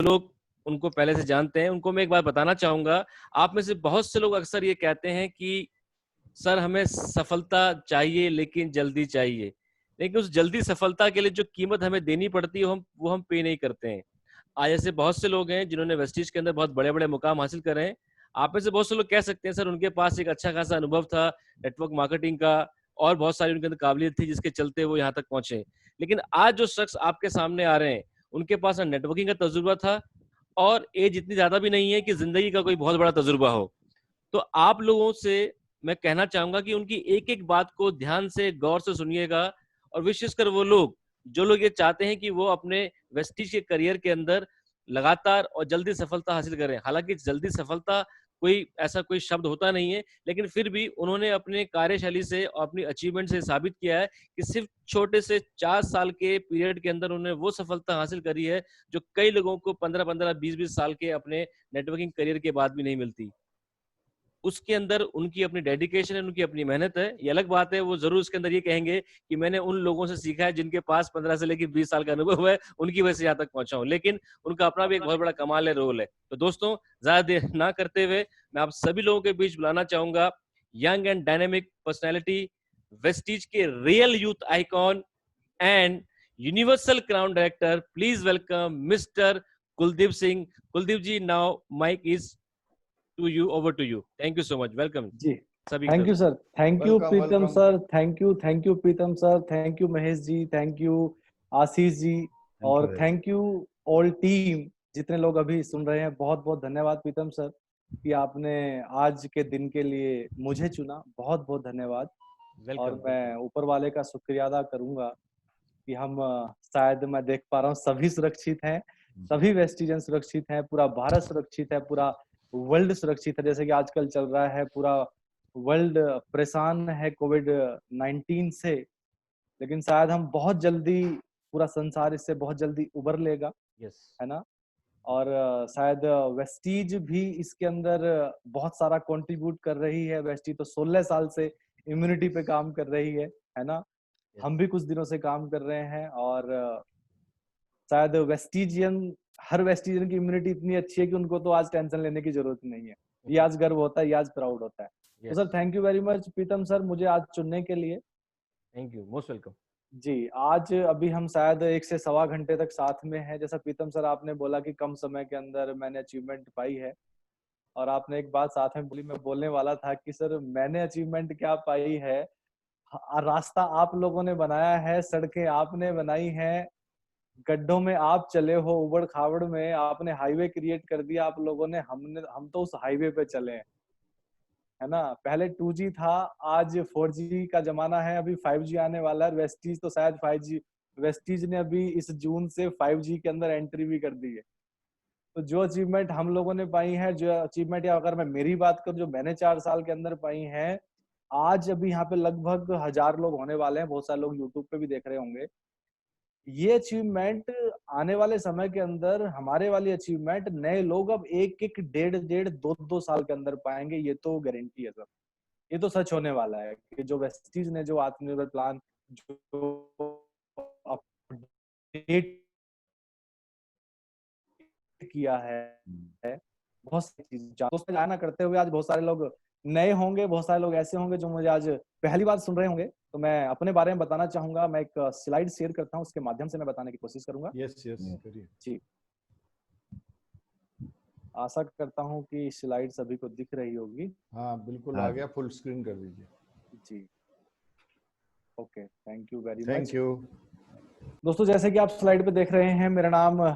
लोग उनको पहले से जानते हैं, उनको मैं एक बात बताना चाहूँगा, आप में से बहुत से लोग अक्सर ये कहते हैं कि सर हमें सफलता चाहिए लेकिन जल्दी चाहिए। लेकिन उस जल्दी सफलता के लिए जो कीमत हमें देनी पड़ती है वो हम पे नहीं करते हैं। आज ऐसे बहुत से लोग हैं जिन्होंने वेस्टीज के अंदर बहुत बड़े-बड़े मुकाम हासिल करे हैं। आप में से बहुत से लोग कह सकते हैं सर उनके पास एक अच्छा खासा अनुभव था नेटवर्क मार्केटिंग का और बहुत सारी उनके अंदर काबिलियत थी जिसके चलते वो यहाँ तक पहुँचे। लेकिन आज जो शख्स आपके सामने आ रहे हैं, उनके पास ना नेटवर्किंग का तजुर्बा था और एज इतनी ज़्यादा भी नहीं है कि ज़िंदगी का कोई बहुत बड़ा तजुर्बा हो। तो आप लोगों से मैं कहना चाहूँगा कि उनकी एक-एक बात को ध्यान से, गौर से सुनिएगा और विशेषकर वो लोग, जो लोग ये चाहते हैं कि वो अपने वेस्टीज के करियर के अंदर लगातार और जल्दी सफलता हासिल करें। हालाँकि जल्दी सफलता कोई शब्द होता नहीं है, लेकिन फिर भी उन्होंने अपने कार्यशैली से और अपनी अचीवमेंट से साबित किया है कि सिर्फ़ छोटे से 4 साल के पीरियड के अंदर उन्होंने वो सफलता हासिल करी है, जो कई लोगों को 15-15, 20-20 साल के अपने नेटवर्किंग करियर के बाद भी नहीं मिलती। उसके अंदर उनकी अपनी डेडिकेशन है, उनकी अपनी मेहनत है। ये अलग बात है, वो ज़रूर उसके अंदर ये कहेंगे कि मैंने उन लोगों से सीखा है जिनके पास 15 से लेके 20 साल का अनुभव है, उनकी वजह से यहाँ तक पहुँचा हूँ। लेकिन उनका अपना भी एक बहुत बड़ा कमाल है, रोल है। तो दोस्तों, ज़्यादा देर ना करते हुए मैं आप सभी लोगों के बीच बुलाना चाहूँगा young and dynamic personality, Vestige के real youth icon and universal crown director, please welcome mister Kuldeep Singh. Kuldeep ji, now mic is over to you. Thank you so much. Welcome जी, सभी की थैंक तरफ यू से। Sir, thank you welcome Pritam welcome. Sir, thank you Pritam sir, thank you Mahesh ji, thank you Ashish ji और thank you all team जितने लोग अभी सुन रहे हैं। बहुत बहुत धन्यवाद प्रीतम सर कि आपने आज के दिन के लिए मुझे चुना। बहुत बहुत धन्यवाद। और वेलकम। मैं ऊपर वाले का शुक्रिया अदा करूंगा कि हम शायद मैं देख पा रहा हूँ सभी सुरक्षित हैं, सभी वेस्टिजन सुरक्षित हैं, पूरा भारत सुरक्षित है, पूरा वर्ल्ड सुरक्षित है। जैसे कि आजकल चल रहा है, पूरा वर्ल्ड परेशान है कोविड 19 से, लेकिन शायद हम बहुत जल्दी, पूरा संसार इससे बहुत जल्दी उबर लेगा, यस। है ना। और शायद वेस्टीज भी इसके अंदर बहुत सारा कंट्रीब्यूट कर रही है। वेस्टीज तो 16 साल से इम्यूनिटी पे काम कर रही है ना। हम भी कुछ दिनों से काम कर रहे हैं और शायद वेस्टिजियन, हर वेस्टिजियन की इम्यूनिटी इतनी अच्छी है कि उनको तो आज टेंशन लेने की जरूरत नहीं है। ये आज गर्व होता है, ये आज प्राउड होता है। तो sir thank you very much Pritam sir मुझे आज चुनने के लिए। Thank you, most welcome. जी, आज अभी हम शायद 1 से सवा घंटे तक साथ में हैं। जैसा प्रीतम सर आपने बोला कि कम समय के अंदर मैंने अचीवमेंट पाई है, और आपने एक बात साथ में बोली, मैं बोलने वाला था कि सर मैंने अचीवमेंट क्या पाई है, रास्ता आप लोगों ने बनाया है, सड़कें आपने बनाई हैं, गड्ढों में आप चले हो, उबड़ खाबड़ में आपने हाईवे क्रिएट कर दिया आप लोगों ने। हम तो उस हाईवे पे चले हैं, है ना। पहले 2G था, आज 4G का जमाना है, अभी 5G आने वाला है। वेस्टीज तो शायद 5G, वेस्टीज ने अभी इस जून से 5G के अंदर एंट्री भी कर दी है। तो जो अचीवमेंट हम लोगों ने पाई है, जो अचीवमेंट, या अगर मैं मेरी बात करूं जो मैंने 4 साल के अंदर पाई है, आज अभी यहाँ पे लगभग 1000 लोग होने वाले हैं, बहुत सारे लोग यूट्यूब पे भी देख रहे होंगे। ये अचीवमेंट आने वाले समय के अंदर, हमारे वाली अचीवमेंट नए लोग अब एक एक डेढ़ डेढ़ दो दो साल के अंदर पाएंगे। ये तो गारंटी है सर, ये तो सच होने वाला है कि जो वेस्टीज ने जो आत्मनिर्भर प्लान जो अपडेट किया है बहुत सारी चीज दोस्तों जाना करते हुए, आज बहुत सारे लोग नए होंगे, बहुत सारे लोग ऐसे होंगे जो मुझे आज पहली बार सुन रहे होंगे। तो मैं अपने बारे में बताना चाहूंगा, मैं एक स्लाइड शेयर करता हूं, उसके माध्यम से मैं बताने की कोशिश करूंगा। यस यस करिए जी, आशा करता हूं कि स्लाइड सभी को दिख रही होगी। हाँ बिल्कुल आ गया, फुल स्क्रीन कर दीजिए। जी, okay, thank you very much. Thank you. दोस्तों जैसे कि आप स्लाइड पे देख रहे हैं, मेरा नाम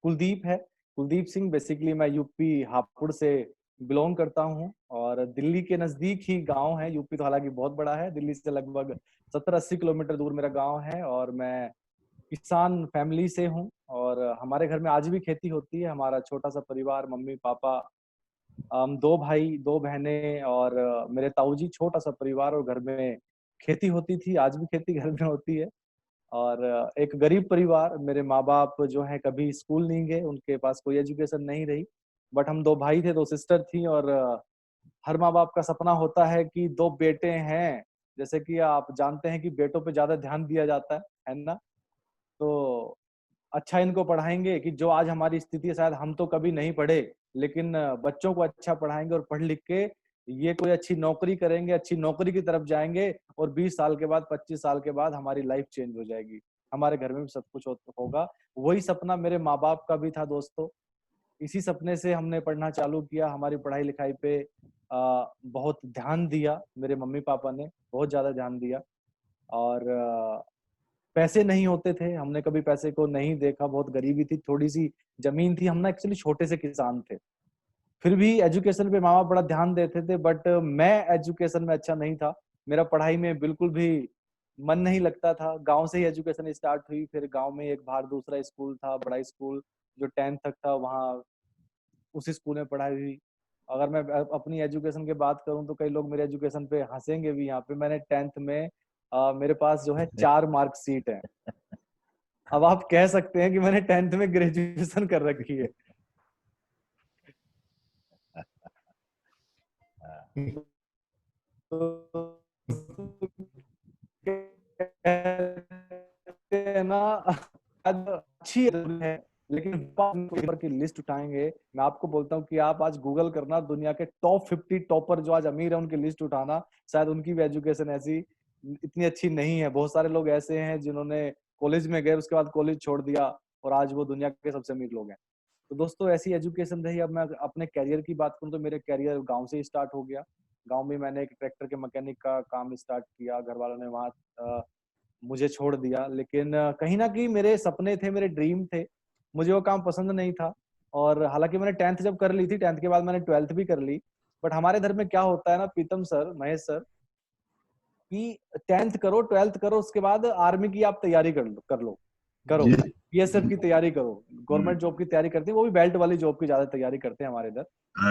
कुलदीप है, कुलदीप सिंह। बेसिकली मैं यूपी हापुड़ से बिलोंग करता हूं, और दिल्ली के नजदीक ही गांव है। यूपी तो हालांकि बहुत बड़ा है, दिल्ली से लगभग 70-80 किलोमीटर दूर मेरा गांव है। और मैं किसान फैमिली से हूं, और हमारे घर में आज भी खेती होती है। हमारा छोटा सा परिवार, मम्मी पापा, हम 2 भाई 2 बहनें, और मेरे ताऊजी, छोटा सा परिवार, और घर में खेती होती थी, आज भी खेती घर में होती है। और एक गरीब परिवार, मेरे माँ बाप जो है कभी स्कूल नहीं गए, उनके पास कोई एजुकेशन नहीं रही। बट हम 2 भाई थे, 2 सिस्टर थी, और हर माँ बाप का सपना होता है कि 2 बेटे हैं। जैसे कि आप जानते हैं कि बेटों पे ज्यादा ध्यान दिया जाता है ना। तो अच्छा इनको पढ़ाएंगे कि जो आज हमारी स्थिति है, शायद हम तो कभी नहीं पढ़े, लेकिन बच्चों को अच्छा पढ़ाएंगे और पढ़ लिख के ये कोई अच्छी नौकरी करेंगे, अच्छी नौकरी की तरफ जाएंगे और 20 साल के बाद, 25 साल के बाद हमारी लाइफ चेंज हो जाएगी, हमारे घर में भी सब कुछ होगा। वही सपना मेरे माँ बाप का भी था दोस्तों। इसी सपने से हमने पढ़ना चालू किया। हमारी पढ़ाई लिखाई पे बहुत ध्यान दिया, मेरे मम्मी पापा ने बहुत ज्यादा ध्यान दिया। और पैसे नहीं होते थे, हमने कभी पैसे को नहीं देखा, बहुत गरीबी थी, थोड़ी सी जमीन थी, हम ना एक्चुअली छोटे से किसान थे। फिर भी एजुकेशन पे माँ बाप बड़ा ध्यान देते थे, बट मैं एजुकेशन में अच्छा नहीं था। मेरा पढ़ाई में बिल्कुल भी मन नहीं लगता था। गांव से ही एजुकेशन स्टार्ट हुई, फिर गांव में एक बाहर दूसरा स्कूल था, बड़ा स्कूल जो 10th तक था, वहाँ उसी स्कूल में पढ़ाई हुई। अगर मैं अपनी एजुकेशन की बात करूं तो कई लोग मेरे एजुकेशन पे हंसेंगे भी। यहाँ पे मैंने 10th में मेरे पास जो है 4 मार्कशीट है। अब आप कह सकते हैं कि मैंने 10th में ग्रेजुएशन कर रखी है। तो कहते हैं ना, अच्छी है, लेकिन पेपर की लिस्ट उठाएंगे, मैं आपको बोलता हूँ कि आप आज गूगल करना, दुनिया के टॉप 50 टॉपर जो आज अमीर है उनकी लिस्ट उठाना, शायद उनकी भी एजुकेशन ऐसी इतनी अच्छी नहीं है। बहुत सारे लोग ऐसे हैं जिन्होंने कॉलेज में गए, उसके बाद कॉलेज छोड़ दिया और आज वो दुनिया के सबसे अमीर लोग हैं। तो दोस्तों ऐसी एजुकेशन रही। अब मैं अपने करियर की बात करूँ तो मेरे करियर गांव से ही स्टार्ट हो गया। गांव में मैंने एक ट्रैक्टर के मैकेनिक का काम स्टार्ट किया। घर वालों ने वहाँ मुझे छोड़ दिया, लेकिन कहीं ना कहीं मेरे सपने थे, मेरे ड्रीम थे, मुझे वो काम पसंद नहीं था। और हालांकि मैंने 10th जब कर ली थी, 10th के बाद मैंने 12th भी कर ली। बट हमारे घर में क्या होता है ना प्रीतम सर, महेश सर, कि 10th करो, 12th करो, उसके बाद आर्मी की आप तैयारी करो बीएसएफ की तैयारी करो, गवर्नमेंट जॉब की तैयारी करते हैं, वो भी बेल्ट वाली जॉब की ज्यादा तैयारी करते हैं हमारे इधर।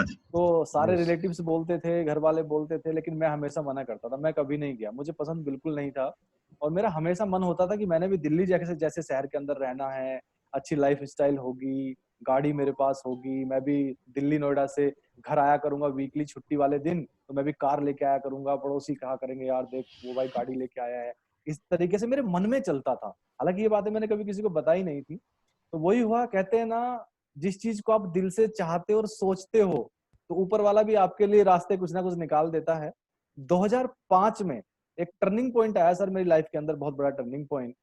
तो सारे रिलेटिव्स बोलते थे, घर वाले बोलते थे, लेकिन मैं हमेशा मना करता था, मैं कभी नहीं गया, मुझे पसंद बिल्कुल नहीं था। और मेरा हमेशा मन होता था कि मैंने भी दिल्ली जैसे जैसे शहर के अंदर रहना है, अच्छी लाइफ स्टाइल होगी, गाड़ी मेरे पास होगी, मैं भी दिल्ली नोएडा से घर आया करूंगा वीकली छुट्टी वाले दिन, तो मैं भी कार लेके आया करूंगा, पड़ोसी कहा करेंगे यार देख वो भाई गाड़ी लेके आया है। इस तरीके से मेरे मन में चलता था। हालांकि ये बातें मैंने कभी किसी को बताई नहीं थी। तो वही हुआ, कहते हैं ना, जिस चीज को आप दिल से चाहते हो और सोचते हो तो ऊपर वाला भी आपके लिए रास्ते कुछ ना कुछ निकाल देता है। 2005 में एक टर्निंग पॉइंट आया सर मेरी लाइफ के अंदर, बहुत बड़ा टर्निंग पॉइंट।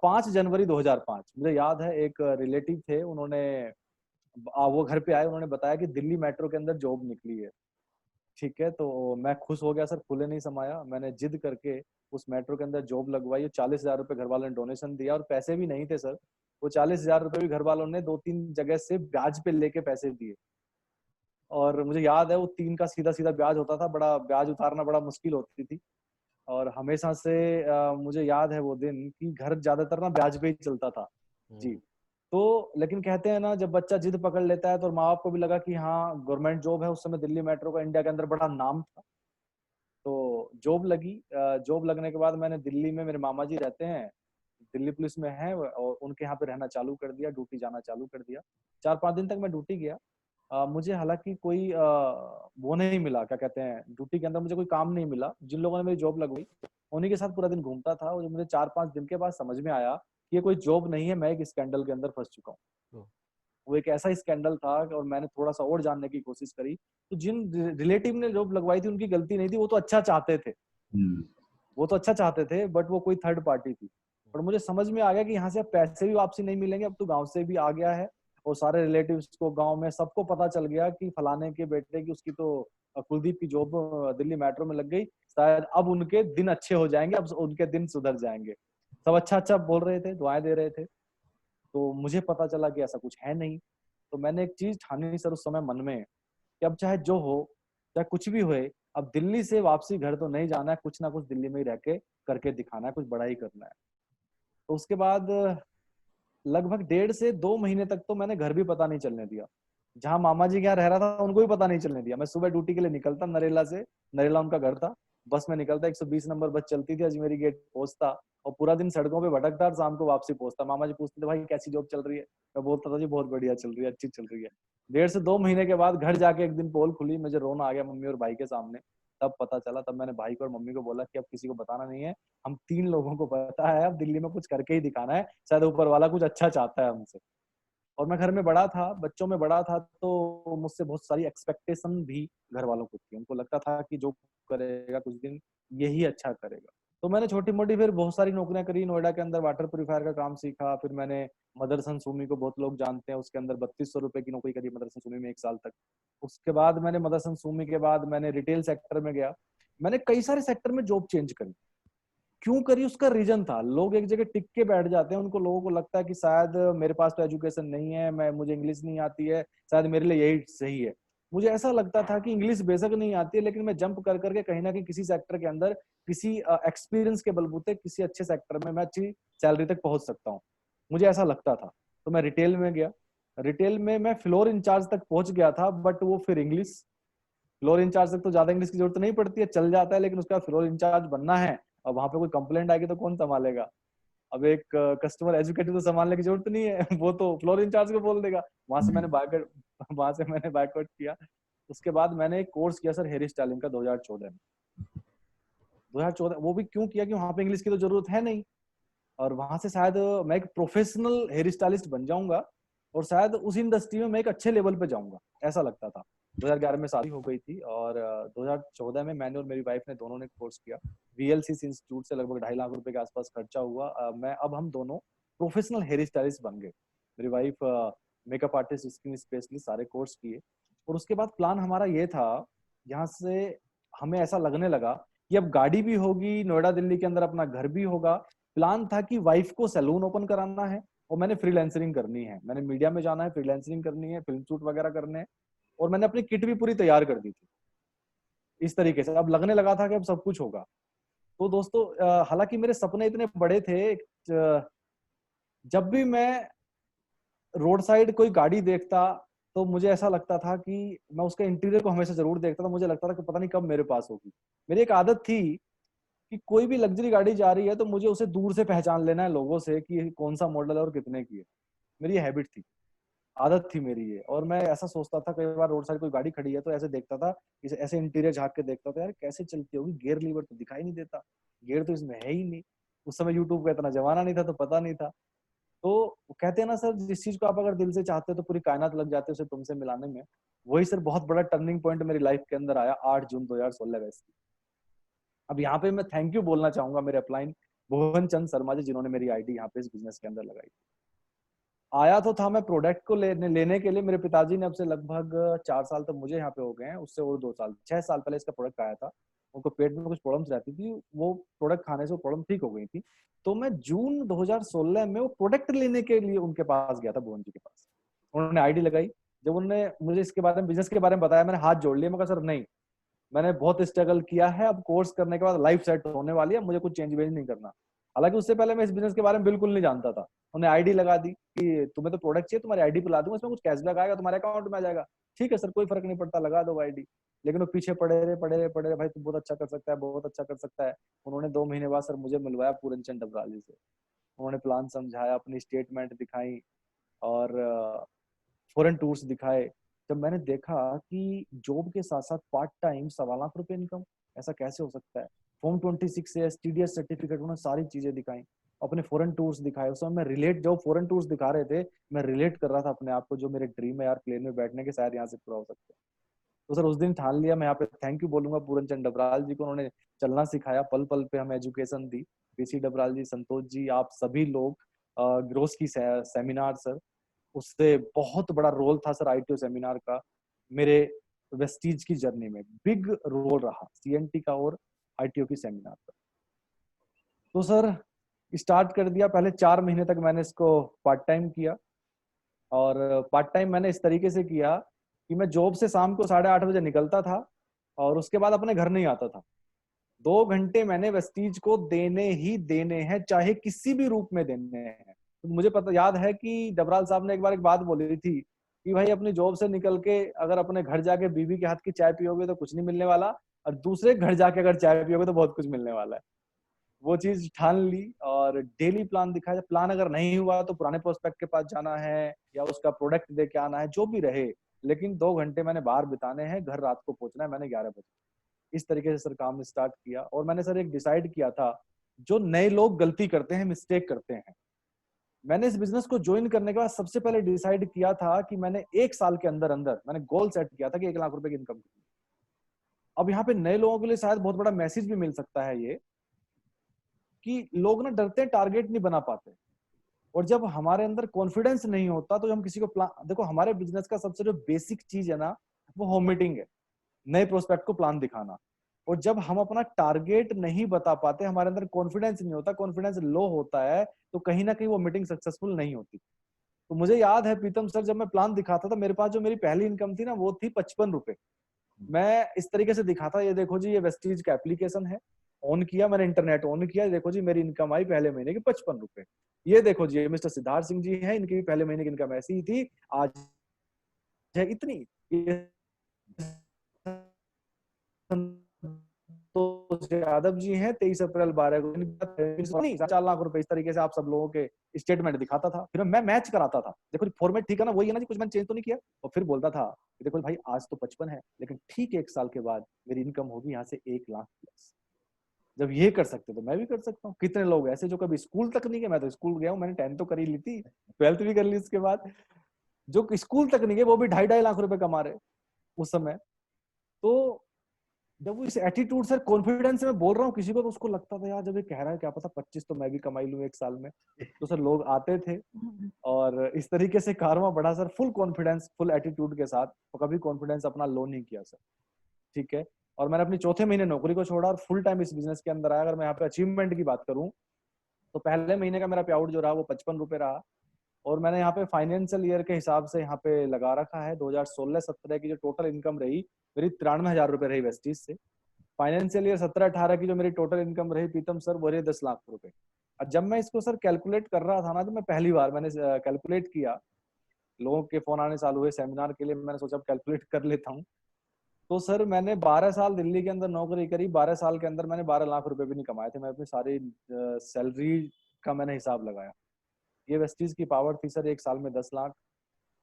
5 जनवरी 2005 मुझे याद है, एक रिलेटिव थे, उन्होंने वो घर पे आए, उन्होंने बताया कि दिल्ली मेट्रो के अंदर जॉब निकली है। ठीक है, तो मैं खुश हो गया सर, फूले नहीं समाया। मैंने जिद करके उस मेट्रो के अंदर जॉब लगवाई। 40,000 रुपए घर वालों ने डोनेशन दिया, और पैसे भी नहीं थे सर, वो 40,000 रुपए भी घर वालों ने 2-3 जगह से ब्याज पे लेके पैसे दिए। और मुझे याद है वो 3 का सीधा सीधा ब्याज होता था, बड़ा ब्याज उतारना बड़ा मुश्किल होती थी। और हमेशा से मुझे याद है वो दिन कि घर ज्यादातर ना ब्याज पे ही चलता था जी। तो लेकिन कहते हैं ना, जब बच्चा जिद पकड़ लेता है तो माँ बाप को भी लगा कि हाँ गवर्नमेंट जॉब है। उस समय दिल्ली मेट्रो का इंडिया के अंदर बड़ा नाम था, तो जॉब लगी। जॉब लगने के बाद मैंने दिल्ली में, मेरे मामा जी रहते हैं, दिल्ली पुलिस में हैं, और उनके यहाँ पे रहना चालू कर दिया, ड्यूटी जाना चालू कर दिया। 4-5 दिन तक मैं ड्यूटी गया। मुझे हालांकि कोई वो नहीं मिला, क्या कहते हैं, ड्यूटी के अंदर मुझे कोई काम नहीं मिला। जिन लोगों ने मेरी जॉब लगवाई उन्हीं के साथ पूरा दिन घूमता था। और मुझे 4-5 दिन के बाद समझ में आया कि ये कोई जॉब नहीं है, मैं एक स्कैंडल के अंदर फंस चुका हूँ। वो एक ऐसा स्कैंडल था, और मैंने थोड़ा सा और जानने की कोशिश करी। तो जिन रिलेटिव ने जॉब लगवाई थी उनकी गलती नहीं थी, वो तो अच्छा चाहते थे, वो तो अच्छा चाहते थे, बट वो कोई थर्ड पार्टी थी। और मुझे समझ में आ गया कि यहाँ से अब पैसे भी वापसी नहीं मिलेंगे, अब तो गांव से भी आ गया है, और सारे रिलेटिव्स को, गांव में सबको पता चल गया कि फलाने के बेटे की, उसकी तो कुलदीप की जॉब दिल्ली मेट्रो में लग गई, शायद अब उनके दिन अच्छे हो जाएंगे, अब उनके दिन सुधर जाएंगे। सब अच्छा अच्छा बोल रहे थे, दुआएं दे रहे थे। तो मुझे पता चला कि ऐसा कुछ है नहीं। तो मैंने एक चीज ठानी सर उस समय मन में, कि अब चाहे जो हो, चाहे कुछ भी होए, अब दिल्ली से वापसी घर तो नहीं जाना है, कुछ ना कुछ दिल्ली में ही रह के करके दिखाना है, कुछ बड़ा ही करना है। तो उसके बाद लगभग 1.5 से 2 महीने तक तो मैंने घर भी पता नहीं चलने दिया। जहां मामा जी के यहाँ रह रहा था उनको भी पता नहीं चलने दिया। मैं सुबह ड्यूटी के लिए निकलता नरेला से, नरेला उनका घर था, बस में निकलता, 120 नंबर बस चलती थी, अजमेरी गेट पहुंचता, और पूरा दिन सड़कों पे भटकता, और शाम को वापसी पहुंचता। मामा जी पूछते थे भाई कैसी जॉब चल रही है, मैं बोलता था जी बहुत बढ़िया चल रही है, अच्छी चल रही है। 1.5 से 2 महीने के बाद घर जाके एक दिन पोल खुली, मुझे रोना आ गया मम्मी और भाई के सामने। तब पता चला, तब मैंने भाई को और मम्मी को बोला कि अब किसी को बताना नहीं है, हम 3 लोगों को पता है, अब दिल्ली में कुछ करके ही दिखाना है, शायद ऊपर वाला कुछ अच्छा चाहता है हमसे। और मैं घर में बड़ा था, बच्चों में बड़ा था, तो मुझसे बहुत सारी एक्सपेक्टेशन भी घर वालों को थी। उनको लगता था कि जो करेगा कुछ दिन यही अच्छा करेगा। तो मैंने छोटी-मोटी फिर बहुत सारी नौकरियां करी। नोएडा के अंदर वाटर प्यूरिफायर का काम सीखा। फिर मैंने मदरसन सुमी को बहुत लोग जानते हैं, उसके अंदर 3200 रुपए की नौकरी करी मदरसन सुमी में 1 साल तक। उसके बाद मैंने मदरसन सुमी के बाद मैंने रिटेल सेक्टर में गया। मैंने कई सारे सेक्टर में जॉब चेंज करी। क्यों करी, उसका रीजन था, लोग एक जगह टिक के बैठ जाते हैं, उनको लोगों को लगता है कि शायद मेरे पास तो एजुकेशन नहीं है, मुझे इंग्लिश नहीं आती है, शायद मेरे लिए यही सही है। मुझे ऐसा लगता था कि इंग्लिश बेशक नहीं आती है, लेकिन मैं जंप कर करके कहीं ना कहीं किसी सेक्टर के अंदर किसी एक्सपीरियंस के बलबूते किसी अच्छे सेक्टर में मैं अच्छी सैलरी तक पहुंच सकता हूँ। मुझे ऐसा लगता था। तो मैं रिटेल में गया। रिटेल में मैं फ्लोर इंचार्ज तक पहुंच गया था, बट वो फिर इंग्लिश, फ्लोर इंचार्ज तक तो ज्यादा इंग्लिश की जरूरत नहीं पड़ती है, चल जाता है, लेकिन उसका फ्लोर इंचार्ज बनना है और वहां पे कोई कंप्लेंट आएगी तो कौन संभालेगा। अब एक कस्टमर एजुकेटिव तो संभालने की जरूरत नहीं है वो तो फ्लोर इंचार्ज को बोल देगा। वहां से मैंने बायकॉट किया। उसके बाद मैंने एक कोर्स किया सर हेयर स्टाइलिंग का 2014 में। 2014 वो भी क्यों किया कि वहां पे इंग्लिश की तो जरूरत है नहीं, और वहां से शायद मैं एक प्रोफेशनल हेयर स्टाइलिस्ट बन जाऊंगा और शायद उस इंडस्ट्री में मैं एक अच्छे लेवल पे जाऊंगा, ऐसा लगता था। 2011 में शादी हो गई थी और 2014 में मैंने और मेरी वाइफ ने दोनों ने कोर्स किया। वीएलसीसी इंस्टीट्यूट से लगभग 2.5 लाख रुपए के आसपास खर्चा हुआ। अब हम दोनों प्रोफेशनल हेयर स्टाइलिस्ट बन गए। मेरी wife makeup artist, skin specialist, सारे कोर्स किए। और उसके बाद प्लान हमारा ये था, यहाँ से हमें ऐसा लगने लगा कि अब गाड़ी भी होगी, नोएडा दिल्ली के अंदर अपना घर भी होगा। प्लान था कि वाइफ को सैलून ओपन कराना है और मैंने फ्रीलांसरिंग करनी है, मैंने मीडिया में जाना है, फ्रीलांसरिंग करनी है, फिल्म शूट वगैरह करने हैं। और मैंने अपनी किट भी पूरी तैयार कर दी थी इस तरीके से। अब लगने लगा था कि अब सब कुछ होगा। तो दोस्तों हालांकि मेरे सपने इतने बड़े थे, जब भी मैं रोड साइड कोई गाड़ी देखता तो मुझे ऐसा लगता था कि मैं उसके इंटीरियर को हमेशा जरूर देखता था। मुझे लगता था कि पता नहीं कब मेरे पास होगी। मेरी एक आदत थी कि कोई भी लग्जरी गाड़ी जा रही है तो मुझे उसे दूर से पहचान लेना है लोगों से कि कौन सा मॉडल है और कितने की है। मेरी ये हैबिट थी, आदत थी मेरी ये। और मैं ऐसा सोचता था, कई बार रोड साइड कोई गाड़ी खड़ी है तो ऐसे देखता था, इसे ऐसे इंटीरियर झांक के देखता था, यार कैसे चलती होगी, गियर लीवर तो दिखाई नहीं देता, गियर तो इसमें है ही नहीं। उस समय यूट्यूब का इतना जमाना नहीं था तो पता नहीं था। तो वो कहते हैं ना सर, जिस चीज को आप अगर दिल से चाहते हो तो पूरी कायनात लग जाती है उसे तुमसे मिलाने में। वही सर बहुत बड़ा टर्निंग पॉइंट मेरी लाइफ के अंदर आया 8 जून 2016 वैसे। अब यहाँ पे मैं थैंक यू बोलना चाहूंगा मेरे अपलाइन भुवन चंद शर्मा जी, जिन्होंने मेरी आईडी यहाँ पे इस बिजनेस के अंदर लगाई। आया तो था मैं प्रोडक्ट को लेने के लिए। मेरे पिताजी ने अब से लगभग 4 साल तक मुझे यहाँ पे हो गए हैं, उससे और 2 साल 6 साल पहले इसका प्रोडक्ट आया था। उनको पेट में कुछ प्रॉब्लम्स रहती थी, वो प्रोडक्ट खाने से वो प्रॉब्लम ठीक हो गई थी। तो मैं जून 2016 में वो प्रोडक्ट लेने के लिए उनके पास गया था, भुवन जी के पास। उन्होंने आईडी लगाई। जब उन्होंने मुझे इसके बारे में, बिजनेस के बारे में बताया, मैंने हाथ जोड़ लिया। मैं कहा सर नहीं, मैंने बहुत स्ट्रगल किया है, अब कोर्स करने के बाद लाइफ सेट होने वाली है, मुझे कुछ चेंज वेंज नहीं करना। हालांकि उससे पहले मैं इस बिजनेस के बारे में बिल्कुल नहीं जानता था। उन्हें आईडी लगा दी कि तुम्हें तो प्रोडक्ट चाहिए, तुम्हारी आईडी पे ला दूंगा, इसमें कुछ कैशबैक आएगा, तुम्हारे अकाउंट में आ जाएगा। ठीक है सर, कोई फर्क नहीं पड़ता, लगा दो आईडी। लेकिन वो पीछे पड़े रहे, भाई तू बहुत अच्छा कर सकता है, बहुत अच्छा कर सकता है। उन्होंने 2 महीने बाद सर मुझे मिलवाया पूरनचंद डबराली से। उन्होंने प्लान समझाया, अपनी स्टेटमेंट दिखाई और फॉरेन टूर्स दिखाए। जब मैंने देखा कि जॉब के साथ साथ पार्ट टाइम 1.25 लाख इनकम, ऐसा कैसे हो सकता है। फॉर्म 26 से टीडीएस सर्टिफिकेट, उन्होंने सारी चीजें दिखाई, अपने फॉरेन टूर्स दिखाए। उस समय मैं रिलेट, जो फॉरेन टूर्स दिखा रहे थे, मैं रिलेट कर रहा था अपने आप को, जो मेरे ड्रीम है यार प्लेन में बैठने के, शायद यहाँ से पूरा हो सकता है। तो सर उस दिन ठान लिया। मैं यहाँ पे थैंक यू बोलूंगा पूरनचंद डबराल जी को, उन्होंने चलना सिखाया, पल पल पे हमें एजुकेशन दी। पीसी डबराल जी, संतोष जी, आप सभी लोग, ग्रोस की सेमिनार सर, उससे बहुत बड़ा रोल था सर आईटीओ सेमिनार का मेरे वेस्टीज की जर्नी में, बिग रोल रहा सीएनटी का और आईटीओ की सेमिनार का। तो सर स्टार्ट कर दिया। पहले 4 महीने तक मैंने इसको पार्ट टाइम किया, और पार्ट टाइम मैंने इस तरीके से किया कि मैं जॉब से शाम को 8:30 बजे निकलता था और उसके बाद अपने घर नहीं आता था। 2 घंटे मैंने वेस्टीज को देने ही देने हैं, चाहे किसी भी रूप में देने हैं। तो मुझे पता याद है कि डबराल साहब ने एक बार एक बात बोली थी कि भाई अपनी जॉब से निकल के अगर अपने घर जाके बीवी के हाथ की चाय पियोगे तो कुछ नहीं मिलने वाला, और दूसरे घर जाके अगर चाय पियोगे तो बहुत कुछ मिलने वाला है। वो चीज ठान ली और डेली प्लान दिखाया। प्लान अगर नहीं हुआ तो पुराने प्रोस्पेक्ट के पास जाना है या उसका प्रोडक्ट देके आना है, जो भी रहे, लेकिन 2 घंटे मैंने बाहर बिताने हैं, घर रात को पहुंचना है मैंने 11 बजे। इस तरीके से सर काम स्टार्ट किया। और मैंने सर एक डिसाइड किया था, जो नए लोग गलती करते हैं, मिस्टेक करते हैं, मैंने इस बिजनेस को ज्वाइन करने के बाद सबसे पहले डिसाइड किया था कि मैंने 1 साल के अंदर अंदर मैंने गोल सेट किया था कि 1 लाख रुपए की इनकम करनी है। अब यहाँ पे नए लोगों के लिए शायद बहुत बड़ा मैसेज भी मिल सकता है ये, कि लोग ना डरते हैं, टारगेट नहीं बना पाते। और जब हमारे अंदर कॉन्फिडेंस नहीं होता तो हम किसी को प्लान, देखो हमारे बिजनेस का सबसे जो बेसिक चीज है ना, वो होम मीटिंग है, नए प्रोस्पेक्ट को प्लान दिखाना। और जब हम अपना टारगेट नहीं बता पाते, हमारे अंदर कॉन्फिडेंस नहीं होता, कॉन्फिडेंस लो होता है, तो कहीं ना कहीं वो मीटिंग सक्सेसफुल नहीं होती। तो मुझे याद है प्रीतम सर, जब मैं प्लान दिखाता था, मेरे पास जो मेरी पहली इनकम थी ना, वो थी 55 रुपए। मैं इस तरीके से दिखाता, ये देखो जी, ये वेस्टीज का एप्लीकेशन है, ऑन किया मैंने, इंटरनेट ऑन किया, देखो जी मेरी इनकम आई पहले महीने की 55 रुपए। ये देखो जी, मिस्टर सिद्धार्थ सिंह जी हैं, इनकी भी पहले महीने की इनकम ऐसी ही थी, आज है इतनी। तो यादव जी हैं, 23 अप्रैल 12 को 4 लाख रुपए, इस तरीके से आप सब लोगों के स्टेटमेंट दिखाता था। फिर मैं मैच कराता था, देखो फॉर्मेट ठीक है ना, वही है ना जी, कुछ मैंने चेंज तो नहीं किया। और फिर बोलता था, देखो भाई आज तो 55 है, लेकिन ठीक 1 साल के बाद मेरी इनकम होगी यहाँ से 1 लाख प्लस। जब ये कर सकते तो मैं भी कर सकता हूँ। कितने लोग ऐसे जो कभी स्कूल तक नहीं गए, मैं तो स्कूल गया हूँ, मैंने 10th तो कर ही ली थी, 12th भी कर ली उसके बाद। जो स्कूल तक नहीं गए वो भी 2.5 लाख रुपए कमा रहे उस समय। तो जब वो इस एटीट्यूड से, कॉन्फिडेंस से मैं बोल रहा हूँ किसी को, तो उसको लगता था यार जब ये कह रहा है, क्या पता 25 तो मैं भी कमाई लूं 1 साल में। तो सर लोग आते थे और इस तरीके से कारवां बढ़ा sir, full confidence, full attitude के साथ। तो कभी कॉन्फिडेंस अपना लो नहीं किया सर, ठीक है। और मैंने अपनी चौथे महीने नौकरी को छोड़ा और फुल टाइम इस बिजनेस के अंदर आया। अगर मैं यहाँ पे अचीवमेंट की बात करूँ, तो पहले महीने का मेरा पे आउट जो रहा वो 55 रुपए रहा। और मैंने यहाँ पे फाइनेंशियल ईयर के हिसाब से यहाँ पे लगा रखा है, 2016-17 की जो टोटल इनकम रही मेरी 93,000 रुपए रही वेस्टीज से। फाइनेंशियल ईयर 17-18 की जो मेरी टोटल इनकम रही प्रीतम सर, वो रही 10 लाख रुपए। और जब मैं इसको सर कैलकुलेट कर रहा था ना, तो मैं पहली बार मैंने कैलकुलेट किया, लोगों के फोन आने चालू हुए सेमिनार के लिए, मैंने सोचा कैलकुलेट कर लेता हूँ। तो सर मैंने 12 साल दिल्ली के अंदर नौकरी करी, 12 साल के अंदर मैंने 12 लाख रुपए भी नहीं कमाए थे। मैं अपनी सारी सैलरी का मैंने हिसाब लगाया। ये वेस्टीज की पावर थी सर 1 साल में 10 lakh.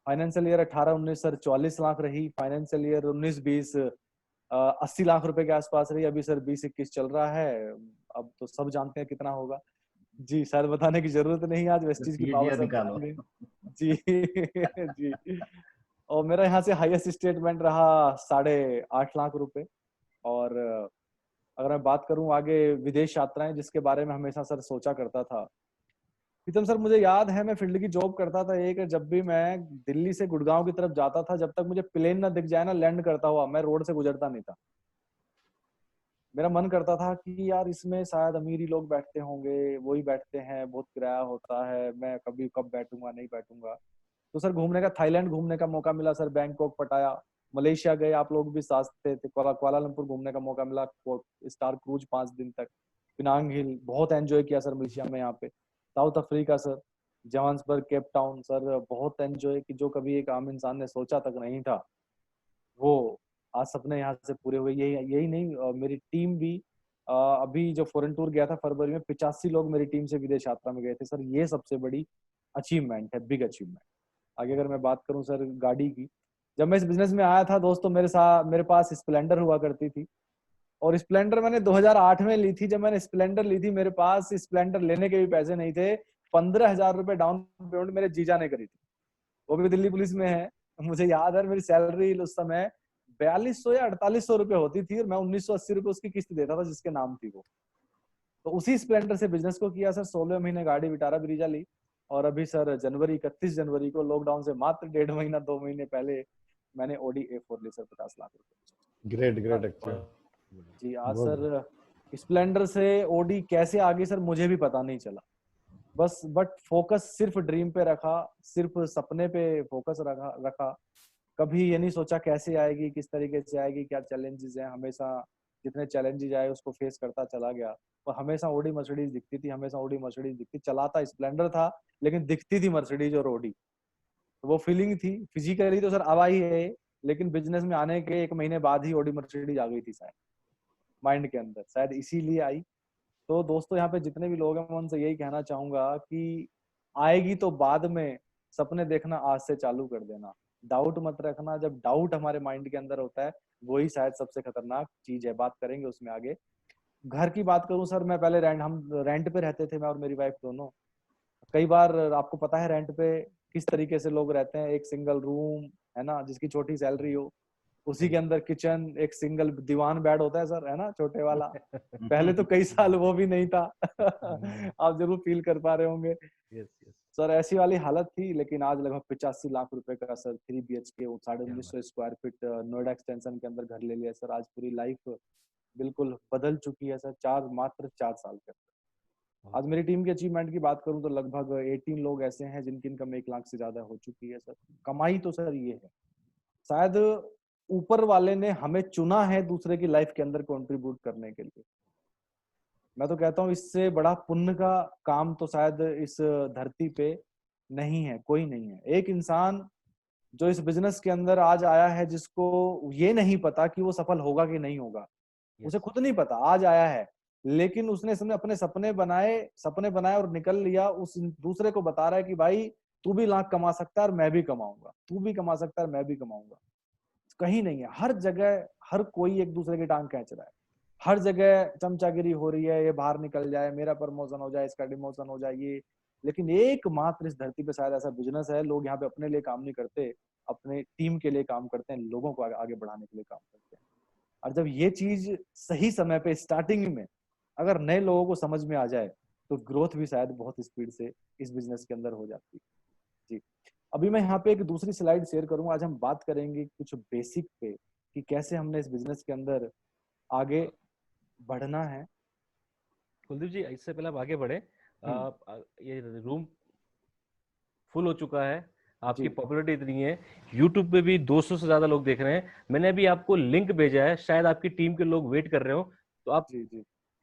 Financial year 18-19 sir 44 lakh रही। फाइनेंशियल ईयर 19-20 80 लाख रुपए के आसपास रही। अभी सर 20-21 चल रहा है, अब तो सब जानते हैं कितना होगा जी, शायद बताने की जरूरत नहीं, आज वेस्टीज की पावर सब जान गए जी। जी। और मेरा यहाँ से हाईएस्ट स्टेटमेंट रहा 8.5 लाख रुपए। और अगर मैं बात करूं आगे, विदेश यात्राएं, जिसके बारे में हमेशा सर सोचा करता था प्रीतम सर, मुझे याद है मैं फील्ड की जॉब करता था एक, जब भी मैं दिल्ली से गुड़गांव की तरफ जाता था, जब तक मुझे प्लेन ना दिख जाए ना लैंड करता हुआ, मैं रोड से गुजरता नहीं था। मेरा मन करता था कि यार इसमें शायद अमीर ही लोग बैठते होंगे, वही बैठते हैं, बहुत किराया होता है, मैं कभी कब बैठूंगा, नहीं बैठूंगा। तो सर घूमने का, थाईलैंड घूमने का मौका मिला सर, बैंकॉक, पटाया, मलेशिया गए, आप लोग भी साथ थे, कुआलालंपुर घूमने का मौका मिला, स्टार क्रूज 5 दिन तक, पिनांग हिल बहुत एंजॉय किया सर मलेशिया में। यहाँ पे south Africa sir, Johannesburg, Cape Town sir, बहुत एंजॉय की, जो कभी एक आम इंसान ने सोचा तक नहीं था, वो आज सपने यहाँ से पूरे हुए। यही यही नहीं, मेरी टीम भी अभी जो फॉरेन टूर गया था फरवरी में, 85 लोग मेरी टीम से विदेश यात्रा में गए थे सर। ये सबसे बड़ी अचीवमेंट है, बिग अचीवमेंट। आगे अगर मैं बात करूं सर गाड़ी की, जब मैं इस बिजनेस में आया था दोस्तों, मेरे पास स्प्लेंडर हुआ करती थी। और स्प्लेंडर मैंने 2008 में ली थी। जब मैंने स्प्लेंडर ली थी, मेरे पास स्प्लेंडर लेने के भी पैसे नहीं थे। 15,000 रुपए डाउन पेमेंट मेरे जीजा ने करी थी, वो भी दिल्ली पुलिस में है। मुझे याद है मेरी सैलरी उस समय 4200 या 4800 रुपए होती थी, और मैं 1980 रुपए उसकी किस्त देता था जिसके नाम थी वो। तो उसी स्प्लेंडर से बिजनेस को किया सर, 16 महीने गाड़ी विटारा ब्रीजा ली। और अभी सर 31 जनवरी को, लॉकडाउन से मात्र 1.5 महीना 2 महीने पहले, मैंने Audi A4 ली सर 50 लाख रुपए। ग्रेट ग्रेट एक्चुअली जी आज सर स्प्लेंडर से Audi कैसे आ गई सर, मुझे भी पता नहीं चला। बस बट फोकस सिर्फ ड्रीम पे रखा, सिर्फ सपने पे फोकस रखा। कभी ये नहीं सोचा कैसे आएगी, किस तरीके से आएगी, क्या चैलेंजेस हैं। हमेशा जितने चैलेंजेस आए उसको फेस करता चला गया। और हमेशा Audi मर्सिडीज दिखती थी, हमेशा Audi मर्सिडीज दिखती। चलाता स्प्लेंडर था, लेकिन दिखती थी मर्सिडीज और Audi। तो वो फीलिंग थी। फिजिकली तो सर अब आई है, लेकिन बिजनेस में आने के 1 महीने बाद ही Audi मर्सिडीज आ गई थी शायद माइंड के अंदर, शायद इसीलिए आई। तो दोस्तों यहाँ पे जितने भी लोग हैं, मैं उनसे यही कहना चाहूंगा कि आएगी तो बाद में, सपने देखना आज से चालू कर देना। डाउट मत रखना। जब डाउट हमारे माइंड के अंदर होता है, वही शायद सबसे खतरनाक चीज है। बात करेंगे उसमें आगे। घर की बात करूं सर, मैं पहले हम रेंट पे रहते थे, मैं और मेरी वाइफ दोनों। कई बार आपको पता है रेंट पे किस तरीके से लोग रहते हैं। एक सिंगल रूम है ना, जिसकी छोटी सैलरी हो, उसी के अंदर किचन, एक सिंगल दीवान बेड होता है सर, है ना, छोटे वाला। पहले तो कई साल वो भी नहीं था। आप जरूर फील कर पा रहे होंगे। Yes yes. सर ऐसी वाली हालत थी, लेकिन आज लगभग 85 लाख रुपए का sir 3 BHK, 1950 square feet Noida extension के अंदर घर ले लिया सर। आज पूरी लाइफ बिल्कुल बदल चुकी है सर, मात्र 4 साल के अंदर। आज मेरी टीम की अचीवमेंट की बात करूं तो लगभग 18 लोग ऐसे हैं जिनकी इनकम 1 लाख से ज्यादा हो चुकी है सर। कमाई तो सर ये है, शायद ऊपर वाले ने हमें चुना है दूसरे की लाइफ के अंदर कंट्रीब्यूट करने के लिए। मैं तो कहता हूँ इससे बड़ा पुण्य का काम तो शायद इस धरती पे नहीं है, कोई नहीं है। एक इंसान जो इस बिजनेस के अंदर आज आया है, जिसको ये नहीं पता कि वो सफल होगा कि नहीं होगा, उसे खुद नहीं पता, आज आया है, लेकिन उसने अपने सपने बनाए और निकल लिया। उस दूसरे को बता रहा है कि भाई तू भी लाख कमा सकता है और मैं भी कमाऊंगा, तू भी कमा सकता है और मैं भी कमाऊंगा। कहीं नहीं है, हर जगह हर कोई एक दूसरे की टांग खींच रहा है। हर जगह चमचागिरी हो रही है, ये बाहर निकल जाए, मेरा प्रमोशन हो जाए, इसका डिमोशन हो जाए, ये। लेकिन एकमात्र इस धरती पे शायद ऐसा बिजनेस है, लोग यहाँ पे अपने लिए काम नहीं करते, अपने टीम के लिए काम करते हैं, लोगों को आगे बढ़ाने के लिए काम करते हैं। और जब ये चीज सही समय पे स्टार्टिंग में अगर नए लोगों को समझ में आ जाए, तो ग्रोथ भी शायद बहुत स्पीड से इस बिजनेस के अंदर हो जाती है। जी, अभी मैं यहाँ पे एक दूसरी स्लाइड शेयर करूंगा। आज हम बात करेंगे कुछ बेसिक पे कि कैसे हमने इस बिजनेस के अंदर आगे बढ़ना है। कुलदीप जी, इससे पहले आप आगे बढ़े, ये रूम फुल हो चुका है, आपकी पॉपुलैरिटी इतनी है, यूट्यूब पे भी 200 से ज्यादा लोग देख रहे हैं। मैंने अभी आपको लिंक भेजा है, शायद आपकी टीम के लोग वेट कर रहे हो, तो आप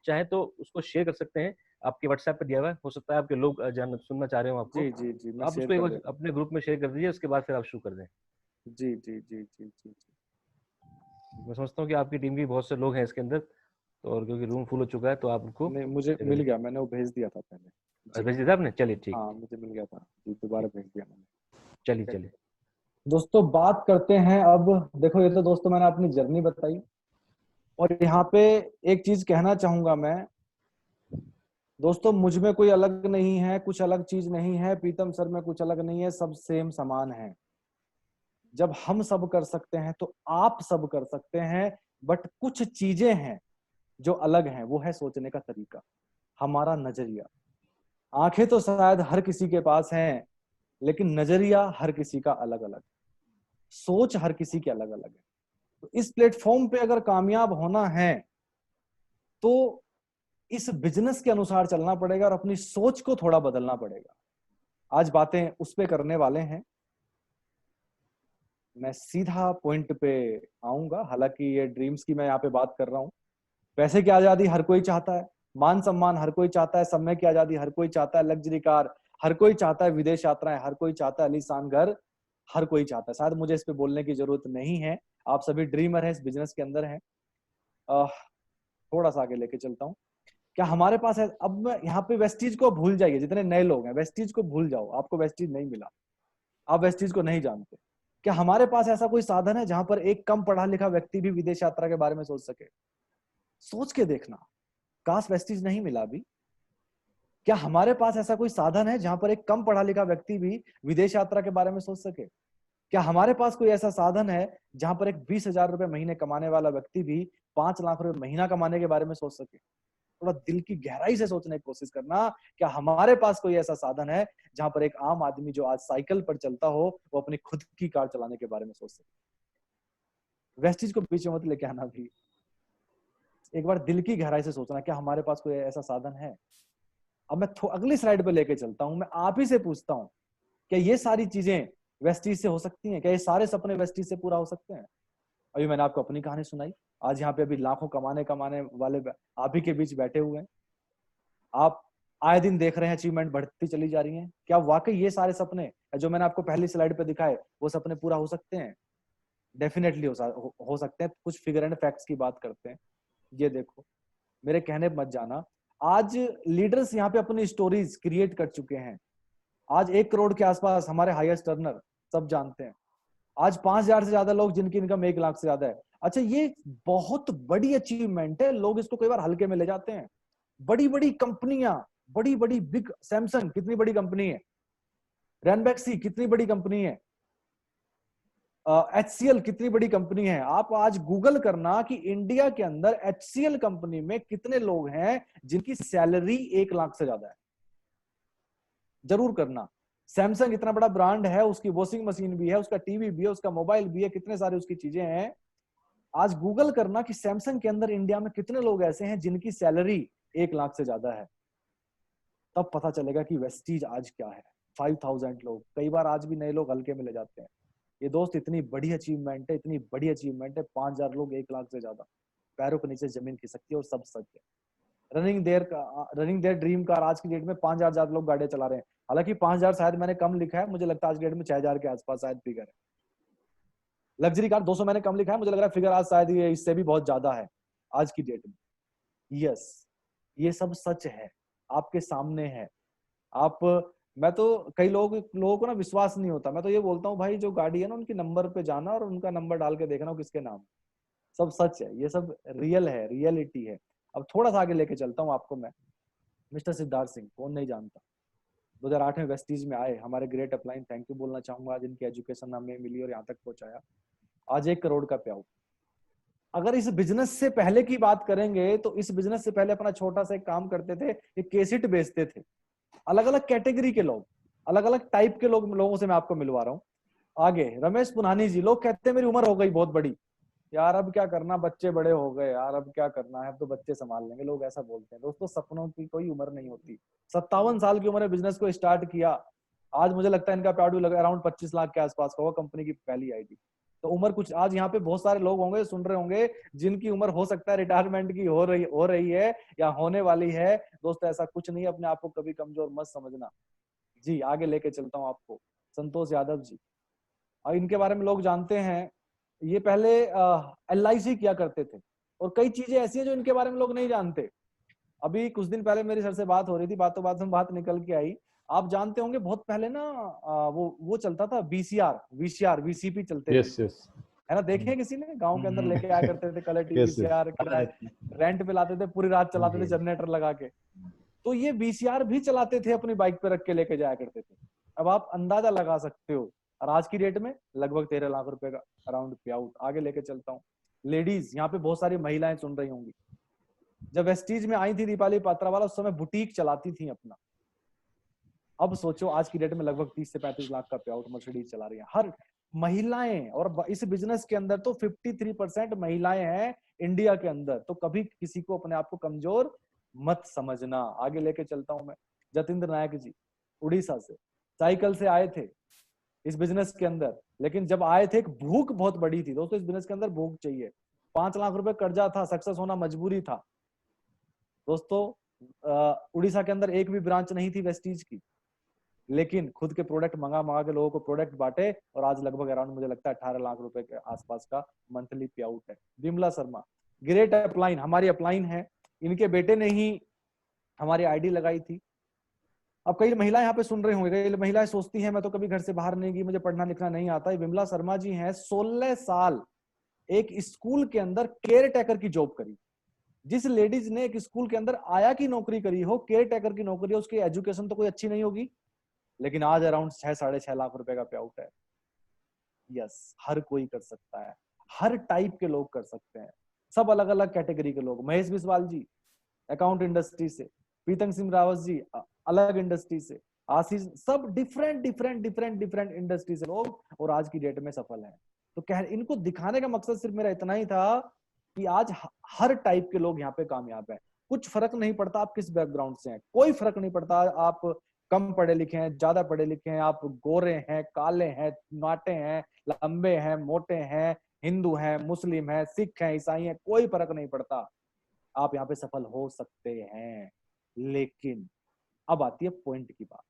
चाहे तो उसको शेयर कर सकते हैं। आपके व्हाट्सएप पे दिया हुआ है, हो सकता है आपके लोग सुनना चाह रहे हो आपको। जी, मैं आप उसको एक बार अपने ग्रुप में शेयर कर दीजिए, उसके बाद फिर आप शुरू कर दें। जी। मैं समझता हूँ कि आपकी टीम की बहुत से लोग हैं इसके अंदर, तो और क्योंकि रूम फुल हो चुका है तो आप उनको नहीं, मुझे मिल गया, मैंने वो भेज दिया था पहले। भेज दिया था आपने? चलिए ठीक। हाँ, मुझे मिल गया था जी, दोबारा भेज दिया मैंने। चलिए दोस्तों बात करते हैं अब। देखो, ये तो दोस्तों मैंने अपनी जर्नी बताई, और यहाँ पे एक चीज कहना चाहूंगा मैं, दोस्तों मुझ में कोई अलग नहीं है, कुछ अलग चीज नहीं है, प्रीतम सर में कुछ अलग नहीं है, सब सेम समान है। जब हम सब कर सकते हैं तो आप सब कर सकते हैं, बट कुछ चीजें हैं जो अलग हैं, वो है सोचने का तरीका, हमारा नजरिया। आंखें तो शायद हर किसी के पास हैं, लेकिन नजरिया हर किसी का अलग अलग, सोच हर किसी की अलग अलग है। तो इस प्लेटफॉर्म पे अगर कामयाब होना है तो इस बिजनेस के अनुसार चलना पड़ेगा और अपनी सोच को थोड़ा बदलना पड़ेगा। आज बातें उस पे करने वाले हैं, मैं सीधा पॉइंट पे आऊंगा। हालांकि ये ड्रीम्स की मैं यहाँ पे बात कर रहा हूँ। पैसे की आजादी हर कोई चाहता है, मान सम्मान हर कोई चाहता है, समय की आजादी हर कोई चाहता है, लग्जरी कार हर कोई चाहता है, विदेश यात्राएं हर कोई चाहता है, आलीशान घर हर कोई चाहता है। शायद मुझे इस पे बोलने की जरूरत नहीं है, आप सभी ड्रीमर हैं, इस बिजनेस के अंदर हैं। थोड़ा सा आगे लेके चलता हूँ। क्या हमारे पास है? अब मैं यहाँ पे वेस्टीज को भूल जाइए, जितने नए लोग हैं वेस्टीज को भूल जाओ, आपको वेस्टीज नहीं मिला, आप वेस्टीज को नहीं जानते। क्या हमारे पास ऐसा कोई साधन है जहां पर एक कम पढ़ा लिखा व्यक्ति भी विदेश यात्रा के बारे में सोच सके? सोच के देखना, काश वेस्टीज नहीं मिला अभी। क्या हमारे पास ऐसा कोई साधन है जहां पर एक कम पढ़ा लिखा व्यक्ति भी विदेश यात्रा के बारे में सोच सके? क्या हमारे पास कोई ऐसा साधन है जहां पर एक 20,000 रुपए महीने कमाने वाला व्यक्ति भी 5 लाख रुपए महीना कमाने के बारे में सोच सके? थोड़ा दिल की गहराई से सोचने की कोशिश करना, क्या हमारे पास कोई ऐसा साधन है जहां पर एक आम आदमी जो आज साइकिल पर चलता हो, वो अपनी खुद की कार चलाने के बारे में सोच सके? वेस्टीज को बीच में मत लेके आना भी, एक बार दिल की गहराई से सोचना, क्या हमारे पास कोई ऐसा साधन है? अब मैं अगली स्लाइड पे लेके चलता हूं। मैं आप ही से पूछता हूं, क्या ये सारी चीजें वेस्टीज से हो सकती हैं? क्या ये सारे सपने वेस्टीज से पूरा हो सकते हैं? अभी मैंने आपको अपनी कहानी सुनाई, आज यहाँ पे अभी लाखों कमाने वाले आप ही के बीच बैठे हुए हैं। आप आए दिन देख रहे हैं अचीवमेंट बढ़ती चली जा रही है। क्या वाकई ये सारे सपने जो मैंने आपको पहली स्लाइड पे दिखाए, वो सपने पूरा हो सकते हैं? डेफिनेटली हो सकते हैं। कुछ फिगर एंड फैक्ट्स की बात करते हैं। ये देखो, मेरे कहने मत जाना, आज लीडर्स यहाँ पे अपनी स्टोरीज क्रिएट कर चुके हैं। आज 1 करोड़ के आसपास हमारे हाईएस्ट अर्नर सब जानते हैं। आज 5,000 से ज्यादा लोग जिनकी इनकम 1 लाख से ज्यादा है। अच्छा, ये बहुत बड़ी अचीवमेंट है, लोग इसको कई बार हल्के में ले जाते हैं। बड़ी बड़ी कंपनियां, बड़ी बड़ी बिग, सैमसंग कितनी बड़ी कंपनी है, रैनबैक्सी कितनी बड़ी कंपनी है, HCL कितनी बड़ी कंपनी है। आप आज गूगल करना कि इंडिया के अंदर HCL कंपनी में कितने लोग हैं जिनकी सैलरी 1 लाख से ज्यादा है, जरूर करना। सैमसंग इतना बड़ा ब्रांड है, उसकी वॉशिंग मशीन भी है, उसका टीवी भी है, उसका मोबाइल भी है, कितने सारे उसकी चीजें हैं। आज गूगल करना कि सैमसंग के अंदर इंडिया में कितने लोग ऐसे हैं जिनकी सैलरी 1 लाख से ज्यादा है, तब पता चलेगा कि वेस्टीज आज क्या है। 5,000 लोग, कई बार आज भी नए लोग हल्के में ले जाते हैं। ये दोस्त इतनी बड़ी अचीवमेंट है, इतनी बड़ी अचीवमेंट है। 5,000 लोग 1 लाख से ज्यादा, पैरों के नीचे जमीन खिसकती है, और सब सच है। रनिंग देयर ड्रीम कार, आज की डेट में 5,000 ज्यादा लोग गाड़ियां चला रहे हैं। हालांकि 5,000 शायद मैंने कम लिखा है, मुझे लगता है आज की डेट में 6,000 के आसपास शायद फिगर है। लग्जरी कार 200 मैंने कम लिखा है, मुझे लग रहा है फिगर आज शायद ये इससे भी बहुत ज्यादा है आज की डेट में। यस, ये सब सच है, आपके सामने है। आप, मैं तो कई लोगों को ना विश्वास नहीं होता, मैं तो ये बोलता हूँ भाई जो गाड़ी है ना उनकी नंबर पे जाना और उनका नंबर डाल के देखना किसके नाम। सब सच है, ये सब रियल है, रियलिटी है। अब थोड़ा सा आगे लेके चलता हूँ आपको मैं। मिस्टर सिद्धार्थ सिंह, कौन नहीं जानता, 2008 में वेस्टीज में आए, हमारे ग्रेट अपलाइन, थैंक यू बोलना चाहूंगा, जिनकी एजुकेशन हमें मिली और यहाँ तक पहुंचाया। आज 1 करोड़ का पे आउट। अगर इस बिजनेस से पहले की बात करेंगे तो इस बिजनेस से पहले अपना छोटा सा एक काम करते थे, एक केसेट बेचते थे। अलग अलग कैटेगरी के लोग, अलग अलग टाइप के लोगों से मैं आपको मिलवा रहा हूँ। आगे रमेश पुनानी जी, लोग कहते हैं मेरी उम्र हो गई बहुत बड़ी, यार अब क्या करना, बच्चे बड़े हो गए यार, अब क्या करना है, अब तो बच्चे संभाल लेंगे, लोग ऐसा बोलते हैं। दोस्तों, सपनों की कोई उम्र नहीं होती। 57 साल की उम्र में बिजनेस को स्टार्ट किया। आज मुझे लगता है इनका पैड भी अराउंड 25 लाख के आसपास का होगा, कंपनी की पहली आईडी। तो उम्र कुछ, आज यहाँ पे बहुत सारे लोग होंगे सुन रहे होंगे जिनकी उम्र हो सकता है रिटायरमेंट की हो रही है या होने वाली है। दोस्तों, ऐसा कुछ नहीं, अपने आप को कभी कमजोर मत समझना। जी, आगे लेके चलता हूँ आपको। संतोष यादव जी, और इनके बारे में लोग जानते हैं, ये पहले LIC किया करते थे, और कई चीजें ऐसी हैं जो इनके बारे में लोग नहीं जानते। अभी कुछ दिन पहले मेरी सर से बात हो रही थी, बातों बात में बात निकल के आई। आप जानते होंगे बहुत पहले ना वो चलता था VCR VCP चलते थे, यस यस, है ना, देखे किसी ने, गांव के अंदर लेके आया करते थे colour TV, yes yes, VCR किराए रेंट पे लाते थे, पूरी रात चलाते थे जनरेटर लगा के। तो ये VCR भी चलाते थे, अपनी बाइक पे रख के लेके जाया करते थे। अब आप अंदाजा लगा सकते हो, और आज की डेट में लगभग 13 लाख रुपए का अराउंड पे आउट। आगे लेके चलता हूँ। लेडीज, यहाँ पे बहुत सारी महिलाएं सुन रही होंगी। जब वेस्टीज में आई थी दीपाली पात्रावाला, उस समय बुटीक चलाती थी अपना। अब सोचो आज की डेट में लगभग 30 से 35 लाख का पे आउट मर्सिडीज चला रही है हर महिलाएं। और इस बिजनेस के अंदर तो 53% महिलाएं हैं इंडिया के अंदर। तो कभी किसी को, अपने आप को कमजोर मत समझना। आगे लेके चलता हूं मैं। जतिंद्र नायक जी, उड़ीसा से, साइकिल से आए थे इस बिजनेस के अंदर, लेकिन जब आए थे एक भूख बहुत बड़ी थी। दोस्तों, इस बिजनेस के अंदर भूख चाहिए। 5 लाख रुपए कर्जा था, सक्सेस होना मजबूरी था। दोस्तों, उड़ीसा के अंदर एक भी ब्रांच नहीं थी वेस्टीज की, लेकिन खुद के प्रोडक्ट मंगा के लोगों को प्रोडक्ट बांटे, और आज लगभग अराउंड मुझे लगता है 18 लाख रुपए के आसपास का मंथली पे आउट है। विमला शर्मा, ग्रेट अपलाइन, हमारी अपलाइन है, इनके बेटे ने ही हमारी आईडी लगाई थी। अब कई महिलाएं यहाँ पे सुन रहे होंगे, कई महिलाएं सोचती हैं मैं तो कभी घर से बाहर नहीं गई, मुझे पढ़ना लिखना नहीं आता। विमला शर्मा जी हैं, 16 साल एक स्कूल के अंदर केयर टेकर की जॉब करी। जिस लेडीज ने एक स्कूल के अंदर आया की नौकरी करी हो, केयर टेकर की नौकरी हो, उसकी एजुकेशन तो कोई अच्छी नहीं होगी, लेकिन आज अराउंड 6-6.5 लाख रुपए का पे आउट है। यस, हर कोई कर सकता है, हर टाइप के लोग कर सकते हैं, सब अलग अलग कैटेगरी के लोग। महेश बिस्वाल जी अकाउंट इंडस्ट्री से, पीतंग सिंह रावत जी अलग इंडस्ट्री से, आशीष, सब डिफरेंट इंडस्ट्री से लोग, और आज की डेट में सफल हैं। तो इनको दिखाने का मकसद सिर्फ मेरा इतना ही था कि आज हर टाइप के लोग यहाँ पे कामयाब हैं। कुछ फर्क नहीं पड़ता आप किस बैकग्राउंड से हैं, कोई फर्क नहीं पड़ता आप कम पढ़े लिखे हैं, ज्यादा पढ़े लिखे हैं, आप गोरे हैं, काले हैं, नाटे हैं, लंबे हैं, मोटे हैं, हिंदू हैं, मुस्लिम हैं, सिख हैं, ईसाई हैं, कोई फर्क नहीं पड़ता। आप यहाँ पे सफल हो सकते हैं। लेकिन अब आती है पॉइंट की बात,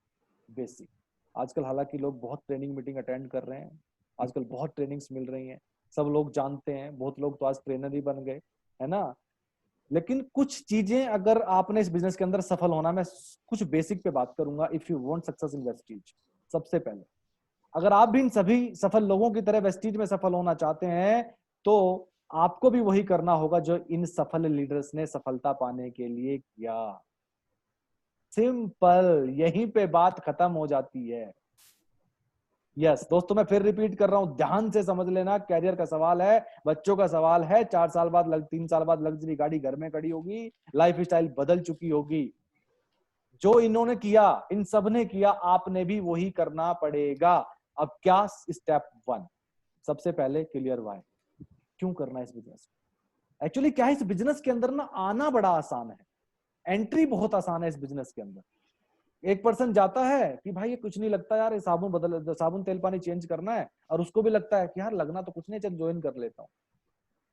बेसिक। आजकल हालांकि लोग बहुत ट्रेनिंग मीटिंग अटेंड कर रहे हैं, आजकल बहुत ट्रेनिंग्स मिल रही हैं, सब लोग जानते हैं, बहुत लोग तो आज ट्रेनर ही बन गए, है ना। लेकिन कुछ चीजें अगर आपने इस बिजनेस के अंदर सफल होना, मैं कुछ बेसिक पे बात करूंगा। If you want success in Vestige, सबसे पहले अगर आप भी इन सभी सफल लोगों की तरह वेस्टीज में सफल होना चाहते हैं तो आपको भी वही करना होगा जो इन सफल लीडर्स ने सफलता पाने के लिए किया। सिंपल, यहीं पे बात खत्म हो जाती है। यस दोस्तों, मैं फिर रिपीट कर रहा हूं, ध्यान से समझ लेना, कैरियर का सवाल है, बच्चों का सवाल है, 4 साल बाद 3 साल बाद लग्जरी गाड़ी घर में खड़ी होगी, लाइफ स्टाइल बदल चुकी होगी। जो इन्होंने किया, इन सब ने किया, आपने भी वही करना पड़ेगा। अब क्या? स्टेप 1, सबसे पहले क्लियर व्हाई, क्यों करना है इस बिजनेस। एक्चुअली क्या है, इस बिजनेस के अंदर ना आना बड़ा आसान है, एंट्री बहुत आसान है इस बिजनेस के अंदर। एक पर्सन जाता है कि भाई ये कुछ नहीं लगता यार, ये साबुन तेल पानी चेंज करना है, और उसको भी लगता है कि यार लगना तो कुछ नहीं, चल ज्वाइन कर लेता हूँ।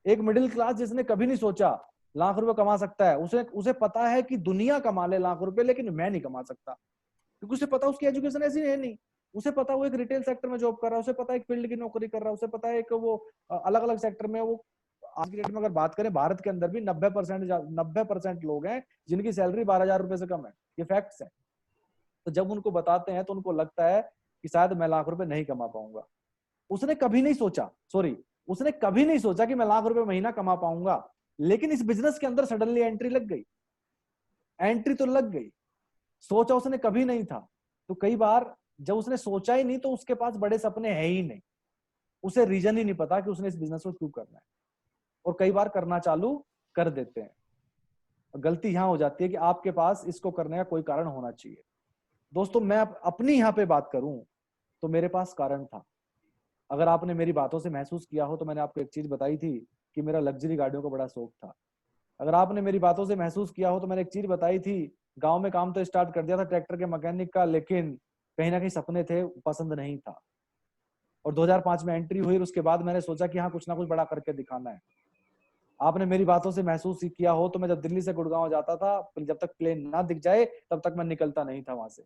एक मिडिल क्लास जिसने कभी नहीं सोचा लाख रुपए कमा सकता है, उसे पता है कि दुनिया कमा ले लाख रुपए, लेकिन मैं नहीं कमा सकता, क्योंकि उसे पता उसकी एजुकेशन ऐसी है नहीं। उसे पता वो एक रिटेल सेक्टर में जॉब कर रहा है, उसे पता है एक फील्ड की नौकरी कर रहा है, उसे पता है कि वो अलग अलग सेक्टर में वो। आज की डेट में अगर बात करें, भारत के अंदर भी 90% लोग हैं जिनकी सैलरी 12,000 रुपए से कम है, ये फैक्ट्स है। तो जब उनको बताते हैं तो उनको लगता है कि शायद मैं लाख रुपए नहीं कमा पाऊंगा। उसने कभी नहीं सोचा, उसने कभी नहीं सोचा कि मैं लाख रुपए महीना कमा पाऊंगा, लेकिन इस बिजनेस के अंदर सडनली एंट्री लग गई, एंट्री तो लग गई। सोचा उसने कभी नहीं था। तो कई बार जब उसने सोचा ही नहीं तो उसके पास बड़े सपने हैं ही नहीं, उसे रीजन ही नहीं पता कि उसने इस बिजनेस को क्यों करना है, और कई बार करना चालू कर देते हैं। गलती यहां हो जाती है कि आपके पास इसको करने का कोई कारण होना चाहिए। दोस्तों मैं अपनी यहाँ पे बात करूं तो मेरे पास कारण था। अगर आपने मेरी बातों से महसूस किया हो तो मैंने आपको एक चीज बताई थी कि मेरा लग्जरी गाड़ियों का बड़ा शौक था। अगर आपने मेरी बातों से महसूस किया हो तो मैंने एक चीज बताई थी, गांव में काम तो स्टार्ट कर दिया था ट्रैक्टर के मैकेनिक का, लेकिन कहीं ना कहीं सपने थे, पसंद नहीं था। और 2005 में एंट्री हुई और उसके बाद मैंने सोचा कि हाँ कुछ ना कुछ बड़ा करके दिखाना है। आपने मेरी बातों से महसूस किया हो तो मैं जब दिल्ली से गुड़गांव जाता था, जब तक प्लेन ना दिख जाए तब तक मैं निकलता नहीं था वहां से।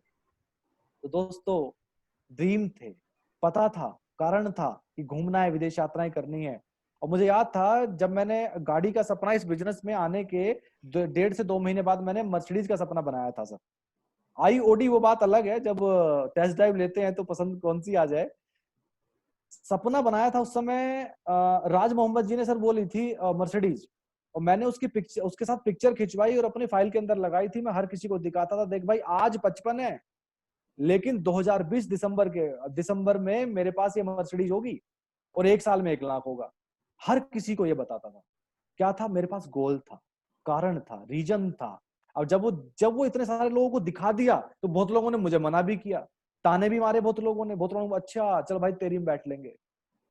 तो दोस्तों ड्रीम थे, पता था, कारण था कि घूमना है, विदेश यात्राएं करनी है। और मुझे याद था जब मैंने गाड़ी का सपना, इस बिजनेस में आने के 1.5 से 2 महीने बाद मैंने मर्सिडीज का सपना बनाया था सर। आई ओडी वो बात अलग है, जब टेस्ट ड्राइव लेते हैं तो पसंद कौन सी आ जाए। सपना बनाया था उस समय, राज मोहम्मद जी ने सर बोली थी मर्सिडीज, और मैंने उसकी पिक्चर, उसके साथ पिक्चर खिंचवाई और अपनी फाइल के अंदर लगाई थी। मैं हर किसी को दिखाता था, देख भाई आज 55 है, लेकिन 2020 दिसंबर में मेरे पास ये मर्सिडीज होगी और 1 साल में 1 लाख होगा। हर किसी को ये बताता था। क्या था? मेरे पास गोल था, कारण था, रीजन था। और जब वो इतने सारे लोगों को दिखा दिया तो बहुत लोगों ने मुझे मना भी किया, ताने भी मारे बहुत लोगों ने अच्छा चल भाई तेरी में बैठ लेंगे,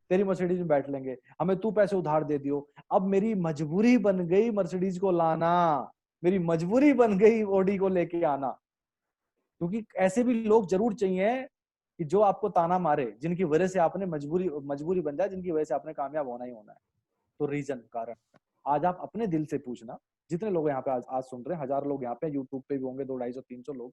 तेरी मर्सिडीज में बैठ लेंगे, हमें तू पैसे उधार दे दियो। अब मेरी मजबूरी बन गई मर्सिडीज को लाना, मेरी मजबूरी बन गई ओडी को लेके आना, क्योंकि ऐसे भी लोग जरूर चाहिए कि जो आपको ताना मारे, जिनकी वजह से आपने मजबूरी बन जाए, जिनकी वजह से आपने कामयाब होना ही होना है। तो रीजन, कारण। आज आप अपने दिल से पूछना, जितने लोग यहाँ पे आज सुन रहे हैं, 1000 लोग यहाँ पे, यूट्यूब पे भी होंगे 200, 250, 300 लोग।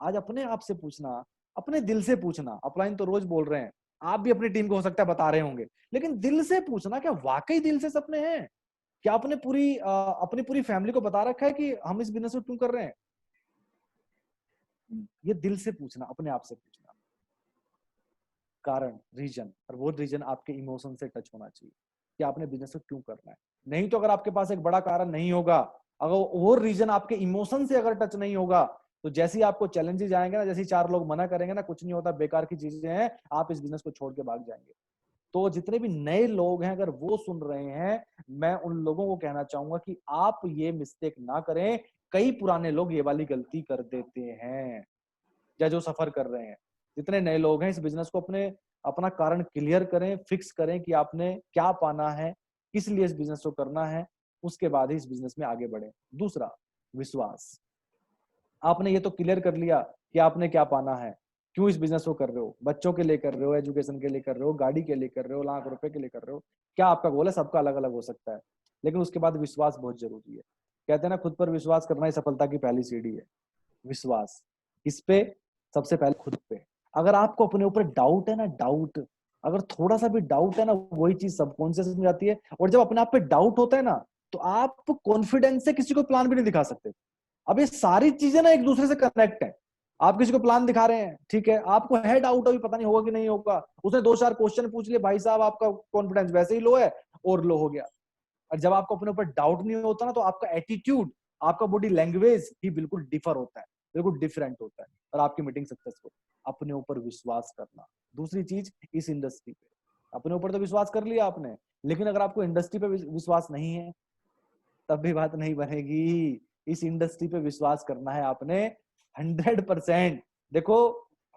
आज अपने आप से पूछना, अपने दिल से पूछना। अपलाइन तो रोज बोल रहे हैं, आप भी अपनी टीम को हो सकता है बता रहे होंगे, लेकिन दिल से पूछना, क्या वाकई दिल से सपने हैं? क्या आपने अपनी पूरी फैमिली को बता रखा है कि हम इस बिजनेस को क्यों कर रहे हैं? ये दिल से पूछना, अपने आप से पूछना। कारण, रीजन, और वो रीजन आपके इमोशन से टच होना चाहिए कि आपने बिजनेस को क्यों करना है। नहीं तो अगर आपके पास एक बड़ा कारण नहीं होगा, अगर वो रीजन आपके इमोशन से अगर टच नहीं होगा, तो जैसे ही आपको चैलेंजेस आएंगे ना, जैसे ही 4 लोग मना करेंगे ना, कुछ नहीं होता, बेकार की चीजें हैं, आप इस बिजनेस को छोड़ के भाग जाएंगे। तो जितने भी नए लोग हैं अगर वो सुन रहे हैं, मैं उन लोगों को कहना चाहूंगा कि आप ये मिस्टेक ना करें। कई पुराने लोग ये वाली गलती कर देते हैं, या जो सफर कर रहे हैं। जितने नए लोग हैं इस बिजनेस को अपना कारण क्लियर करें, फिक्स करें कि आपने क्या पाना है, किस लिए इस बिजनेस को करना है, उसके बाद ही इस बिजनेस में आगे बढ़े। दूसरा, विश्वास। आपने ये तो क्लियर कर लिया कि आपने क्या पाना है, क्यों इस बिजनेस को कर रहे हो, बच्चों के लिए कर रहे हो, एजुकेशन के लिए कर रहे हो, गाड़ी के लिए कर रहे हो, लाख रुपए के लिए कर रहे हो, क्या आपका गोल है, सबका अलग अलग हो सकता है। लेकिन उसके बाद विश्वास बहुत जरूरी है। कहते हैं ना, खुद पर विश्वास करना ही सफलता की पहली सीढ़ी है। विश्वास किस पे? सबसे पहले खुद पे। अगर आपको अपने ऊपर डाउट है ना, डाउट, अगर थोड़ा सा भी डाउट है ना, वही चीज सबकॉन्शियस में जाती है। और जब अपने आप पे डाउट होता है ना, तो आप कॉन्फिडेंस से किसी को प्लान भी नहीं दिखा सकते। अब ये सारी चीजें ना एक दूसरे से कनेक्ट है। आप किसी को प्लान दिखा रहे हैं, ठीक है, आपको है डाउट अभी पता नहीं होगा कि नहीं होगा, उसने 2-4 क्वेश्चन पूछ लिए, भाई साहब आपका कॉन्फिडेंस वैसे ही लो है और लो हो गया। और जब आपको अपने ऊपर डाउट नहीं होता ना, तो आपका एटीट्यूड, आपका बॉडी लैंग्वेज ही बिल्कुल डिफर होता है, बिल्कुल डिफरेंट होता है, और आपकी मीटिंग सक्सेसफुल। अपने ऊपर विश्वास करना। दूसरी चीज, इस इंडस्ट्री पे अपने ऊपर तो विश्वास कर लिया आपने, लेकिन अगर आपको इंडस्ट्री पे विश्वास नहीं है, तब भी बात नहीं बनेगी। इस इंडस्ट्री पे विश्वास करना है आपने 100%। देखो,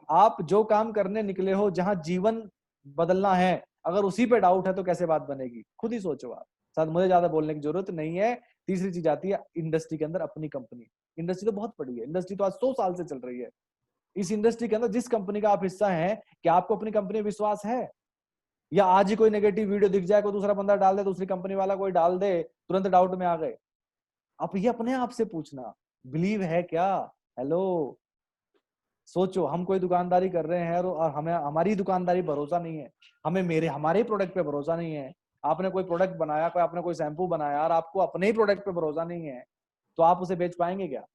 आप जो काम करने निकले हो, जहां जीवन बदलना है, अगर उसी पे डाउट है तो कैसे बात बनेगी? खुद ही सोचो आप। शायद मुझे ज्यादा बोलने की जरूरत नहीं है। तीसरी चीज आती है इंडस्ट्री के अंदर अपनी कंपनी। इंडस्ट्री तो बहुत बड़ी है, इंडस्ट्री तो आज 100 साल से चल रही है। इस इंडस्ट्री के अंदर जिस कंपनी का आप हिस्सा हैं, क्या आपको अपनी कंपनी में विश्वास है? या आज ही कोई नेगेटिव वीडियो दिख जाए, कोई दूसरा बंदा डाल दे, दूसरी कंपनी वाला कोई डाल दे, तुरंत डाउट में आ गए? आप ये अपने आप से पूछना, बिलीव है क्या? हेलो, सोचो, हम कोई दुकानदारी कर रहे हैं और हमें हमारी दुकानदारी भरोसा नहीं है, हमें हमारे प्रोडक्ट पे भरोसा नहीं है। आपने कोई प्रोडक्ट बनाया, आपने कोई शैम्पू बनाया और आपको अपने ही प्रोडक्ट पे भरोसा नहीं है, तो आप उसे बेच पाएंगे क्या?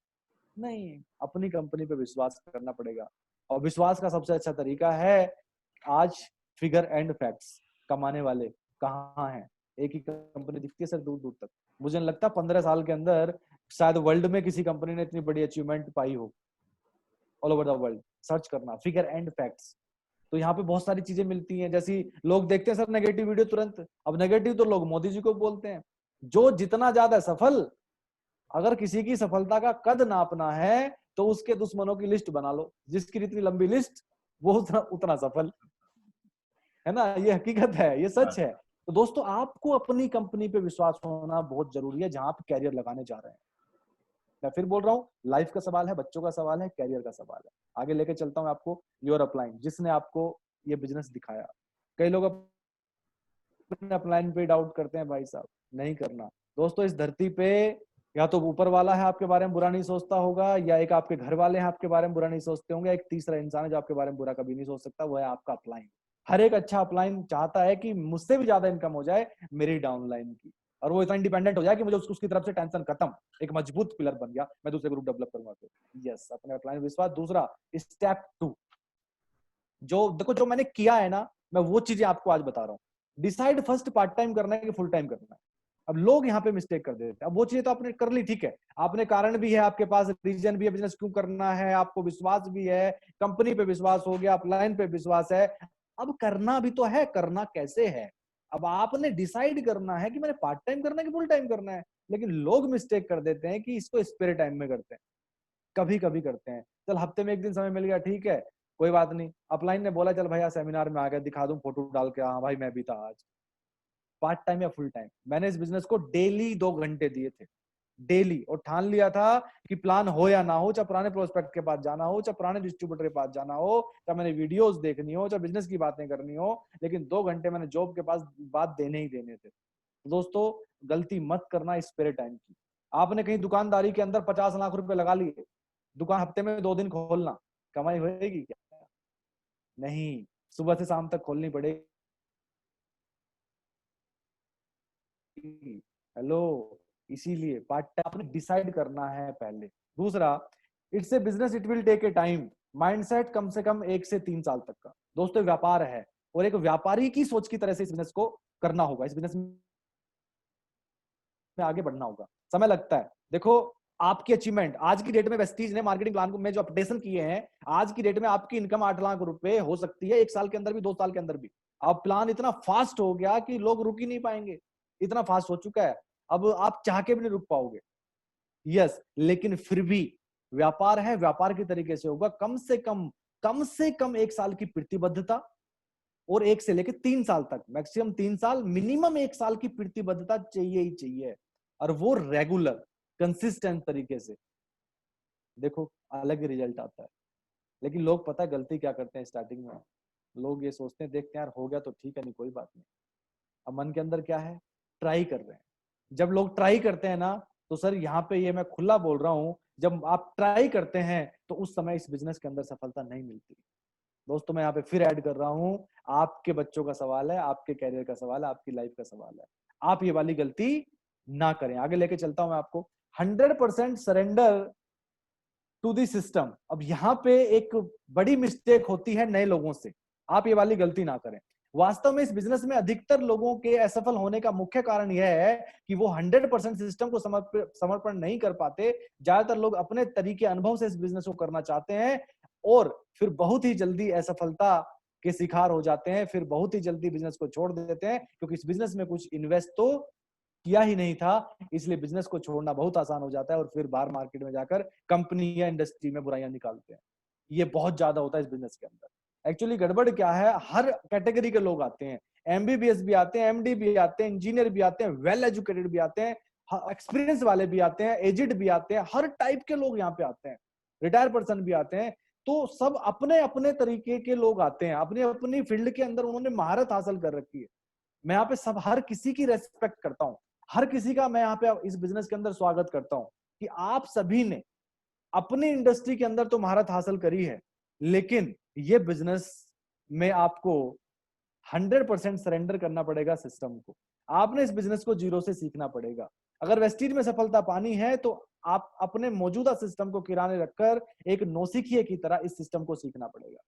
नहीं। अपनी कंपनी पे विश्वास करना पड़ेगा। और विश्वास का सबसे अच्छा तरीका है, आज फिगर एंड फैक्ट्स कमाने वाले कहाँ हैं? एक ही कंपनी दिखती है सर दूर दूर तक। मुझे नहीं लगता 15 साल के अंदर शायद वर्ल्ड में किसी कंपनी ने इतनी बड़ी अचीवमेंट पाई हो। All over the world search करना फिगर एंड फैक्ट्स, तो यहाँ पे बहुत सारी चीजें मिलती हैं। जैसी लोग देखते हैं सर नेगेटिव वीडियो तुरंत, अब नेगेटिव तो लोग मोदी जी को बोलते हैं। जो जितना ज्यादा सफल, अगर किसी की सफलता का कद नापना है तो उसके दुश्मनों की लिस्ट बना लो, जिसकी जितनी लंबी लिस्ट वो उतना सफल है ना। ये हकीकत है, ये सच है। तो दोस्तों, आपको अपनी कंपनी पे विश्वास होना बहुत जरूरी है, जहां आप कैरियर लगाने जा रहे हैं। मैं फिर बोल रहा हूँ, लाइफ का सवाल है, बच्चों का सवाल है, कैरियर का सवाल है। आगे लेके चलता हूँ आपको योर अपलाइन, जिसने आपको ये बिजनेस दिखाया। कई लोग अपने अपलाइन पे डाउट करते हैं, भाई साहब नहीं करना। दोस्तों, इस धरती पे या तो ऊपर वाला है आपके बारे में बुरा नहीं सोचता होगा, या एक आपके घर वाले हैं आपके बारे में बुरा नहीं सोचते होंगे, एक तीसरा इंसान है जो आपके बारे में बुरा कभी नहीं सोच सकता, वो है आपका अपलाइन। हर एक अच्छा अपलाइन चाहता है कि मुझसे भी ज्यादा इनकम हो जाए मेरी डाउनलाइन की, और वो इतना इंडिपेंडेंट हो जाए कि मुझे उसकी तरफ से टेंशन खत्म, एक मजबूत पिलर बन गया, मैं दूसरे ग्रुप डेवलप करूंगा। तो यस, अपने अपलाइन विश्वास। दूसरा, स्टेप 2, जो देखो जो मैंने किया है ना, मैं वो चीजें आपको आज बता रहा हूँ। डिसाइड फर्स्ट पार्ट टाइम करना है कि फुल टाइम करना है। अब लोग यहाँ पे मिस्टेक कर देते हैं। अब वो चीजें तो आपने कर ली, ठीक है, आपने कारण भी है, आपके पास रीजन भी है, बिजनेस क्यों करना है, आपको विश्वास भी है, कंपनी पे विश्वास हो गया, अपलाइन पे विश्वास है। अब करना भी तो है, करना कैसे है? अब आपने डिसाइड करना है कि मैंने पार्ट टाइम करना है कि फुल टाइम करना है। लेकिन लोग मिस्टेक कर देते हैं कि इसको स्पेयर टाइम में करते हैं, कभी कभी करते हैं। चल हफ्ते में एक दिन समय मिल गया, ठीक है, कोई बात नहीं। अपलाइन ने बोला चल भैया सेमिनार में आ गया, दिखा दूं फोटो डाल के, हाँ भाई मैं भी था आज। पार्ट टाइम या फुल टाइम? मैंने इस बिजनेस को डेली 2 घंटे दिए थे, डेली, और ठान लिया था कि प्लान हो या ना हो, चाहे पुराने प्रोस्पेक्ट के पास जाना हो, चाहे पुराने डिस्ट्रीब्यूटर के पास जाना हो, चाहे मैंने वीडियोस देखनी हो, चाहे बिजनेस की बातें करनी हो, लेकिन 2 घंटे मैंने जॉब के पास बात देने ही देने थे। दोस्तों, गलती मत करना स्पेयर टाइम की। आपने कहीं दुकानदारी के अंदर 50 लाख रुपए लगा लिए, दुकान हफ्ते में 2 दिन खोलना, कमाई होगी क्या? नहीं, सुबह से शाम तक खोलनी पड़ेगी। हेलो, इसीलिए पार्ट टाइम आपने डिसाइड करना है पहले। दूसरा, it's a business, it will take a time. Mindset कम से कम 1 से 3 साल तक का। दोस्तों, व्यापार है और एक व्यापारी की सोच की तरह से इस बिजनेस को करना होगा, इस बिजनेस में आगे बढ़ना होगा। समय लगता है। देखो, आपकी अचीवमेंट आज की डेट में वेस्टीज ने मार्केटिंग प्लान में जो अपडेशन किए हैं, आज की डेट में आपकी इनकम 8 लाख रुपए हो सकती है 1 साल के अंदर भी, 2 साल के अंदर भी। अब प्लान इतना फास्ट हो गया कि लोग रुक ही नहीं पाएंगे, इतना फास्ट हो चुका है। अब आप चाह के भी नहीं रुक पाओगे। यस, लेकिन फिर भी व्यापार है, व्यापार के तरीके से होगा। कम से कम 1 साल की प्रतिबद्धता, और 1 से लेकर 3 साल तक, मैक्सिमम 3 साल, मिनिमम 1 साल की प्रतिबद्धता चाहिए ही चाहिए, और वो रेगुलर कंसिस्टेंट तरीके से। देखो, अलग ही रिजल्ट आता है। लेकिन लोग पता है गलती क्या करते हैं स्टार्टिंग में? लोग ये सोचते हैं, देखते हैं यार हो गया तो ठीक है, नहीं कोई बात नहीं। अब मन के अंदर क्या है? ट्राई कर रहे हैं। जब लोग ट्राई करते हैं ना, तो सर यहाँ पे ये मैं खुला बोल रहा हूँ, जब आप ट्राई करते हैं तो उस समय इस बिजनेस के अंदर सफलता नहीं मिलती। दोस्तों, मैं यहाँ पे फिर ऐड कर रहा हूँ, आपके बच्चों का सवाल है, आपके कैरियर का सवाल है, आपकी लाइफ का सवाल है। आप ये वाली गलती ना करें। आगे लेके चलता हूं मैं आपको। 100% सरेंडर टू द सिस्टम। अब यहाँ पे एक बड़ी मिस्टेक होती है नए लोगों से, आप ये वाली गलती ना करें। वास्तव में इस बिजनेस में अधिकतर लोगों के असफल होने का मुख्य कारण यह है कि वो 100% सिस्टम को समर्पण नहीं कर पाते। ज्यादातर लोग अपने तरीके अनुभव से इस बिजनेस को करना चाहते हैं और फिर बहुत ही जल्दी असफलता के शिकार हो जाते हैं, फिर बहुत ही जल्दी बिजनेस को छोड़ देते हैं, क्योंकि इस बिजनेस में कुछ इन्वेस्ट तो किया ही नहीं था, इसलिए बिजनेस को छोड़ना बहुत आसान हो जाता है और फिर बाहर मार्केट में जाकर कंपनी या इंडस्ट्री में बुराइयां निकालते हैं। ये बहुत ज्यादा होता है इस बिजनेस के अंदर। एक्चुअली गड़बड़ क्या है, हर कैटेगरी के लोग आते हैं, एमबीबीएस भी आते हैं, एमडी भी आते हैं, इंजीनियर भी आते हैं, वेल एजुकेटेड भी आते हैं, एक्सपीरियंस वाले भी आते हैं, एजिड भी आते हैं, हर टाइप के लोग यहाँ पे आते हैं, रिटायर पर्सन भी आते हैं। तो सब अपने अपने तरीके के लोग आते हैं, अपनी अपनी फील्ड के अंदर उन्होंने महारत हासिल कर रखी है। मैं यहाँ पे सब हर किसी की रेस्पेक्ट करता हूँ, हर किसी का मैं यहाँ पे इस बिजनेस के अंदर स्वागत करता हूँ कि आप सभी ने अपनी इंडस्ट्री के अंदर तो महारत हासिल करी है, लेकिन ये बिजनेस में आपको 100% सरेंडर करना पड़ेगा सिस्टम को। आपने इस बिजनेस को जीरो से सीखना पड़ेगा। अगर वेस्टीज में सफलता पानी है तो आप अपने मौजूदा सिस्टम को किराने रखकर एक नौसिखिए की तरह इस सिस्टम को सीखना पड़ेगा।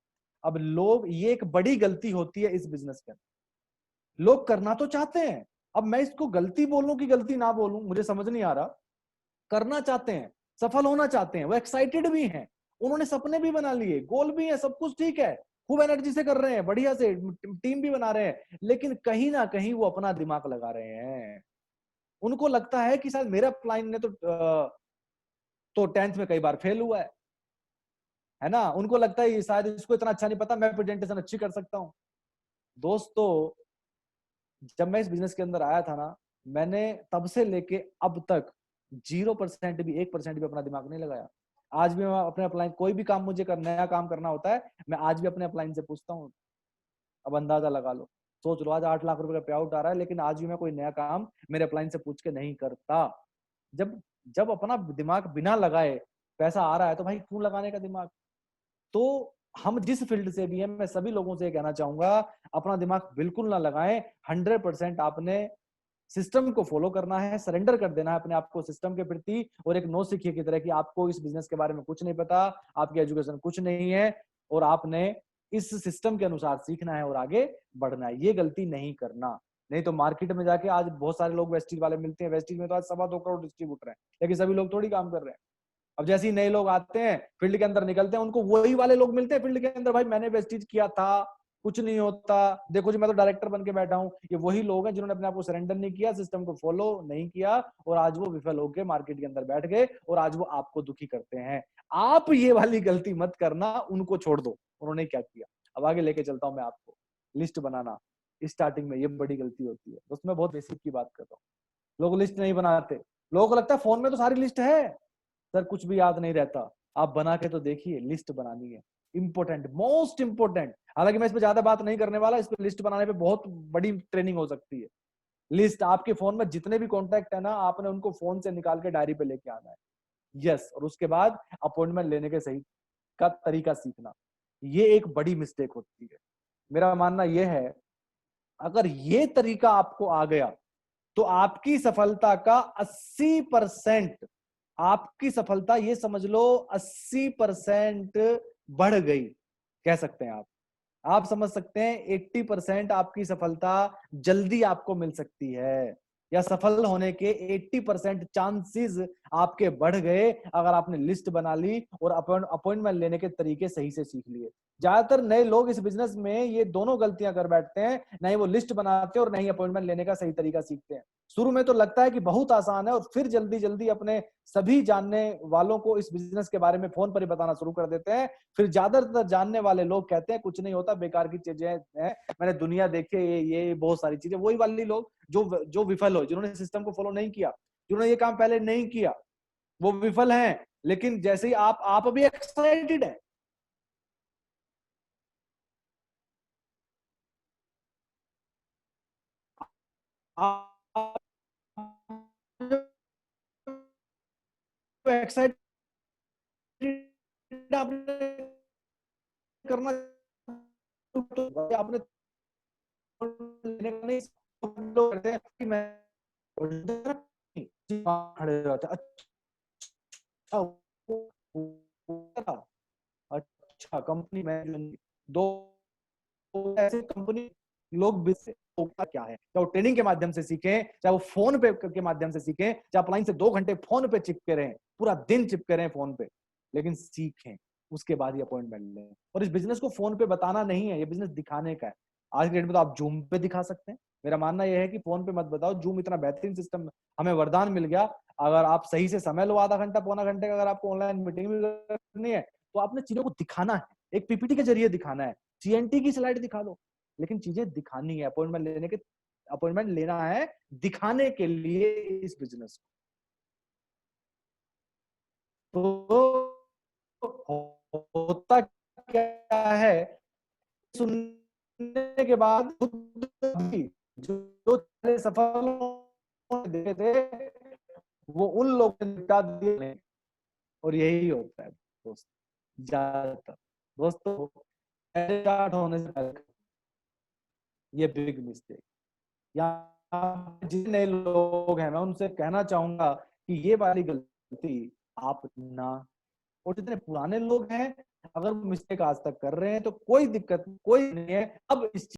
अब लोग, ये एक बड़ी गलती होती है इस बिजनेस के अंदर, लोग करना तो चाहते हैं, अब मैं इसको गलती बोलूं कि गलती ना बोलूं मुझे समझ नहीं आ रहा। करना चाहते हैं, सफल होना चाहते हैं, वो एक्साइटेड भी हैं, उन्होंने सपने भी बना लिए, गोल भी है, सब कुछ ठीक है, खूब एनर्जी से कर रहे हैं, बढ़िया से टीम भी बना रहे हैं, लेकिन कहीं ना कहीं वो अपना दिमाग लगा रहे हैं। उनको लगता है कि शायद मेरा प्लान ने तो 10th में कई बार फेल हुआ है ना, उनको लगता है शायद इसको इतना अच्छा नहीं पता, मैं प्रेजेंटेशन अच्छी कर सकता हूं। दोस्तों, जब मैं इस बिजनेस के अंदर आया था ना, मैंने तब से लेके अब तक 0% भी 1% भी अपना दिमाग नहीं लगाया। आज भी मैं अपने अपलाइन, कोई भी काम मुझे नया काम करना होता है, मैं आज भी अपने अपलाइन से पूछता हूँ। अब अंदाजा लगा लो, सोच लो, आज 8 लाख रुपए का पे आउट आ रहा है, लेकिन आज भी मैं कोई नया काम मेरे अपलाइन से पूछ के नहीं करता। जब जब अपना दिमाग बिना लगाए पैसा आ रहा है तो भाई क्यों लगाने का दिमाग। तो हम जिस फील्ड से भी हैं, मैं सभी लोगों से कहना चाहूंगा, अपना दिमाग बिल्कुल ना लगाएं। 100% आपने सिस्टम को फॉलो करना है, सरेंडर कर देना है अपने आप को सिस्टम के प्रति, और एक नौसिखिए की तरह कि आपको इस बिजनेस के बारे में कुछ नहीं पता, आपकी एजुकेशन कुछ नहीं है, और आपने इस सिस्टम के अनुसार सीखना है और आगे बढ़ना है। ये गलती नहीं करना, नहीं तो मार्केट में जाके आज बहुत सारे लोग वेस्टीज वाले मिलते हैं, वेस्टीज में तो आज 2.25 करोड़ डिस्ट्रीब्यूटर हैं, लेकिन सभी लोग थोड़ी काम कर रहे हैं। अब जैसे ही नए लोग आते हैं, फील्ड के अंदर निकलते हैं, उनको वही वाले लोग मिलते हैं फील्ड के अंदर, भाई मैंने वेस्टीज किया था, कुछ नहीं होता, देखो जी मैं तो डायरेक्टर बन के बैठा हूँ। ये वही लोग हैं जिन्होंने अपने आप को सरेंडर नहीं किया, सिस्टम को फॉलो नहीं किया, और आज वो विफल होकर मार्केट के अंदर बैठ गए, और आज वो आपको दुखी करते हैं। आप ये वाली गलती मत करना, उनको छोड़ दो, उन्होंने क्या किया। अब आगे लेके चलता हूं मैं आपको। लिस्ट बनाना स्टार्टिंग में ये बड़ी गलती होती है दोस्तों, मैं बहुत बेसिक की बात कर रहा हूँ। लोग लिस्ट नहीं बनाते, लोगों को लगता है फोन में तो सारी लिस्ट है, सर कुछ भी याद नहीं रहता। आप बना के तो देखिए, लिस्ट बनानी है, इंपॉर्टेंट, मोस्ट इंपॉर्टेंट। हालांकि मैं इस पे ज्यादा बात नहीं करने वाला, इस पे लिस्ट बनाने पे बहुत बड़ी ट्रेनिंग हो सकती है। लिस्ट, आपके फोन में जितने भी कॉन्टैक्ट है ना, आपने उनको फोन से निकाल के डायरी पे लेके आना है। यस, और उसके बाद अपॉइंटमेंट लेने के सही का तरीका सीखना। ये एक बड़ी मिस्टेक होती है। मेरा मानना यह है, अगर ये तरीका आपको आ गया तो आपकी सफलता का 80%, आपकी सफलता ये समझ लो 80% बढ़ गई, कह सकते हैं आप समझ सकते हैं 80% आपकी सफलता जल्दी आपको मिल सकती है, या सफल होने के 80% चांसेस आपके बढ़ गए अगर आपने लिस्ट बना ली और अपॉइंटमेंट लेने के तरीके सही से सीख लिए। ज्यादातर नए लोग इस बिजनेस में ये दोनों गलतियां कर बैठते हैं, ना ही वो लिस्ट बनाते हैं और ना ही अपॉइंटमेंट लेने का सही तरीका सीखते हैं। शुरू में तो लगता है कि बहुत आसान है, और फिर जल्दी जल्दी अपने सभी जानने वालों को इस बिजनेस के बारे में फोन पर ही बताना शुरू कर देते हैं। फिर ज्यादातर जानने वाले लोग कहते हैं कुछ नहीं होता, बेकार की चीजें हैं, मैंने दुनिया देखी है, ये बहुत सारी चीजें। वही वाली लोग जो विफल हो, जिन्होंने सिस्टम को फॉलो नहीं किया, जिन्होंने ये काम पहले नहीं किया, वो विफल हैं। लेकिन जैसे ही आप अभी एक्साइटेड है, आप एक्साइटेड आपने करना, तो आपने लेने का नहीं, लोग करते हैं कि मैं खड़े रहते हैं, अच्छा अच्छा कंपनी में दो ऐसे कंपनी लोग भी होगा क्या है, चाहे वो ट्रेनिंग के माध्यम से सीखें, चाहे वो फोन पे के माध्यम से सीखें, चाहे अपलाइन से 2 घंटे फोन पे चिपके रहें, पूरा दिन चिपके रहें फोन पे, लेकिन सीखें, उसके बाद ही अपॉइंटमेंट लें। और इस बिजनेस को फोन पे बताना नहीं है, ये बिजनेस दिखाने का है। आज के डेट में तो आप जूम पे दिखा सकते हैं। मेरा मानना यह है कि फोन पे मत बताओ, जूम इतना बेहतरीन सिस्टम, हमें वरदान मिल गया। अगर आप सही से समय लो, आधा घंटा पौना घंटे का, अगर आपको ऑनलाइन मीटिंग भी करनी है तो आपने चीजों को दिखाना है, एक पीपीटी के जरिए दिखाना है, सीएनटी की स्लाइड दिखा दो, लेकिन चीजें दिखानी है। अपॉइंटमेंट लेना है दिखाने के लिए इस बिजनेस को। तो होता क्या है, सुनने के बाद खुद भी जो सफल देते थे वो उन लोगों ने निपटा दिए, और यही होता है दोस्त ज्यादातर। दोस्तों स्टार्ट होने से पहले ये बिग मिस्टेक, यहाँ जितने लोग हैं मैं उनसे कहना चाहूंगा कि ये वाली गलती आप ना, और जितने पुराने लोग हैं अगर वो मिस्टेक आज तक कर रहे हैं तो कोई दिक्कत कोई नहीं है। अब इस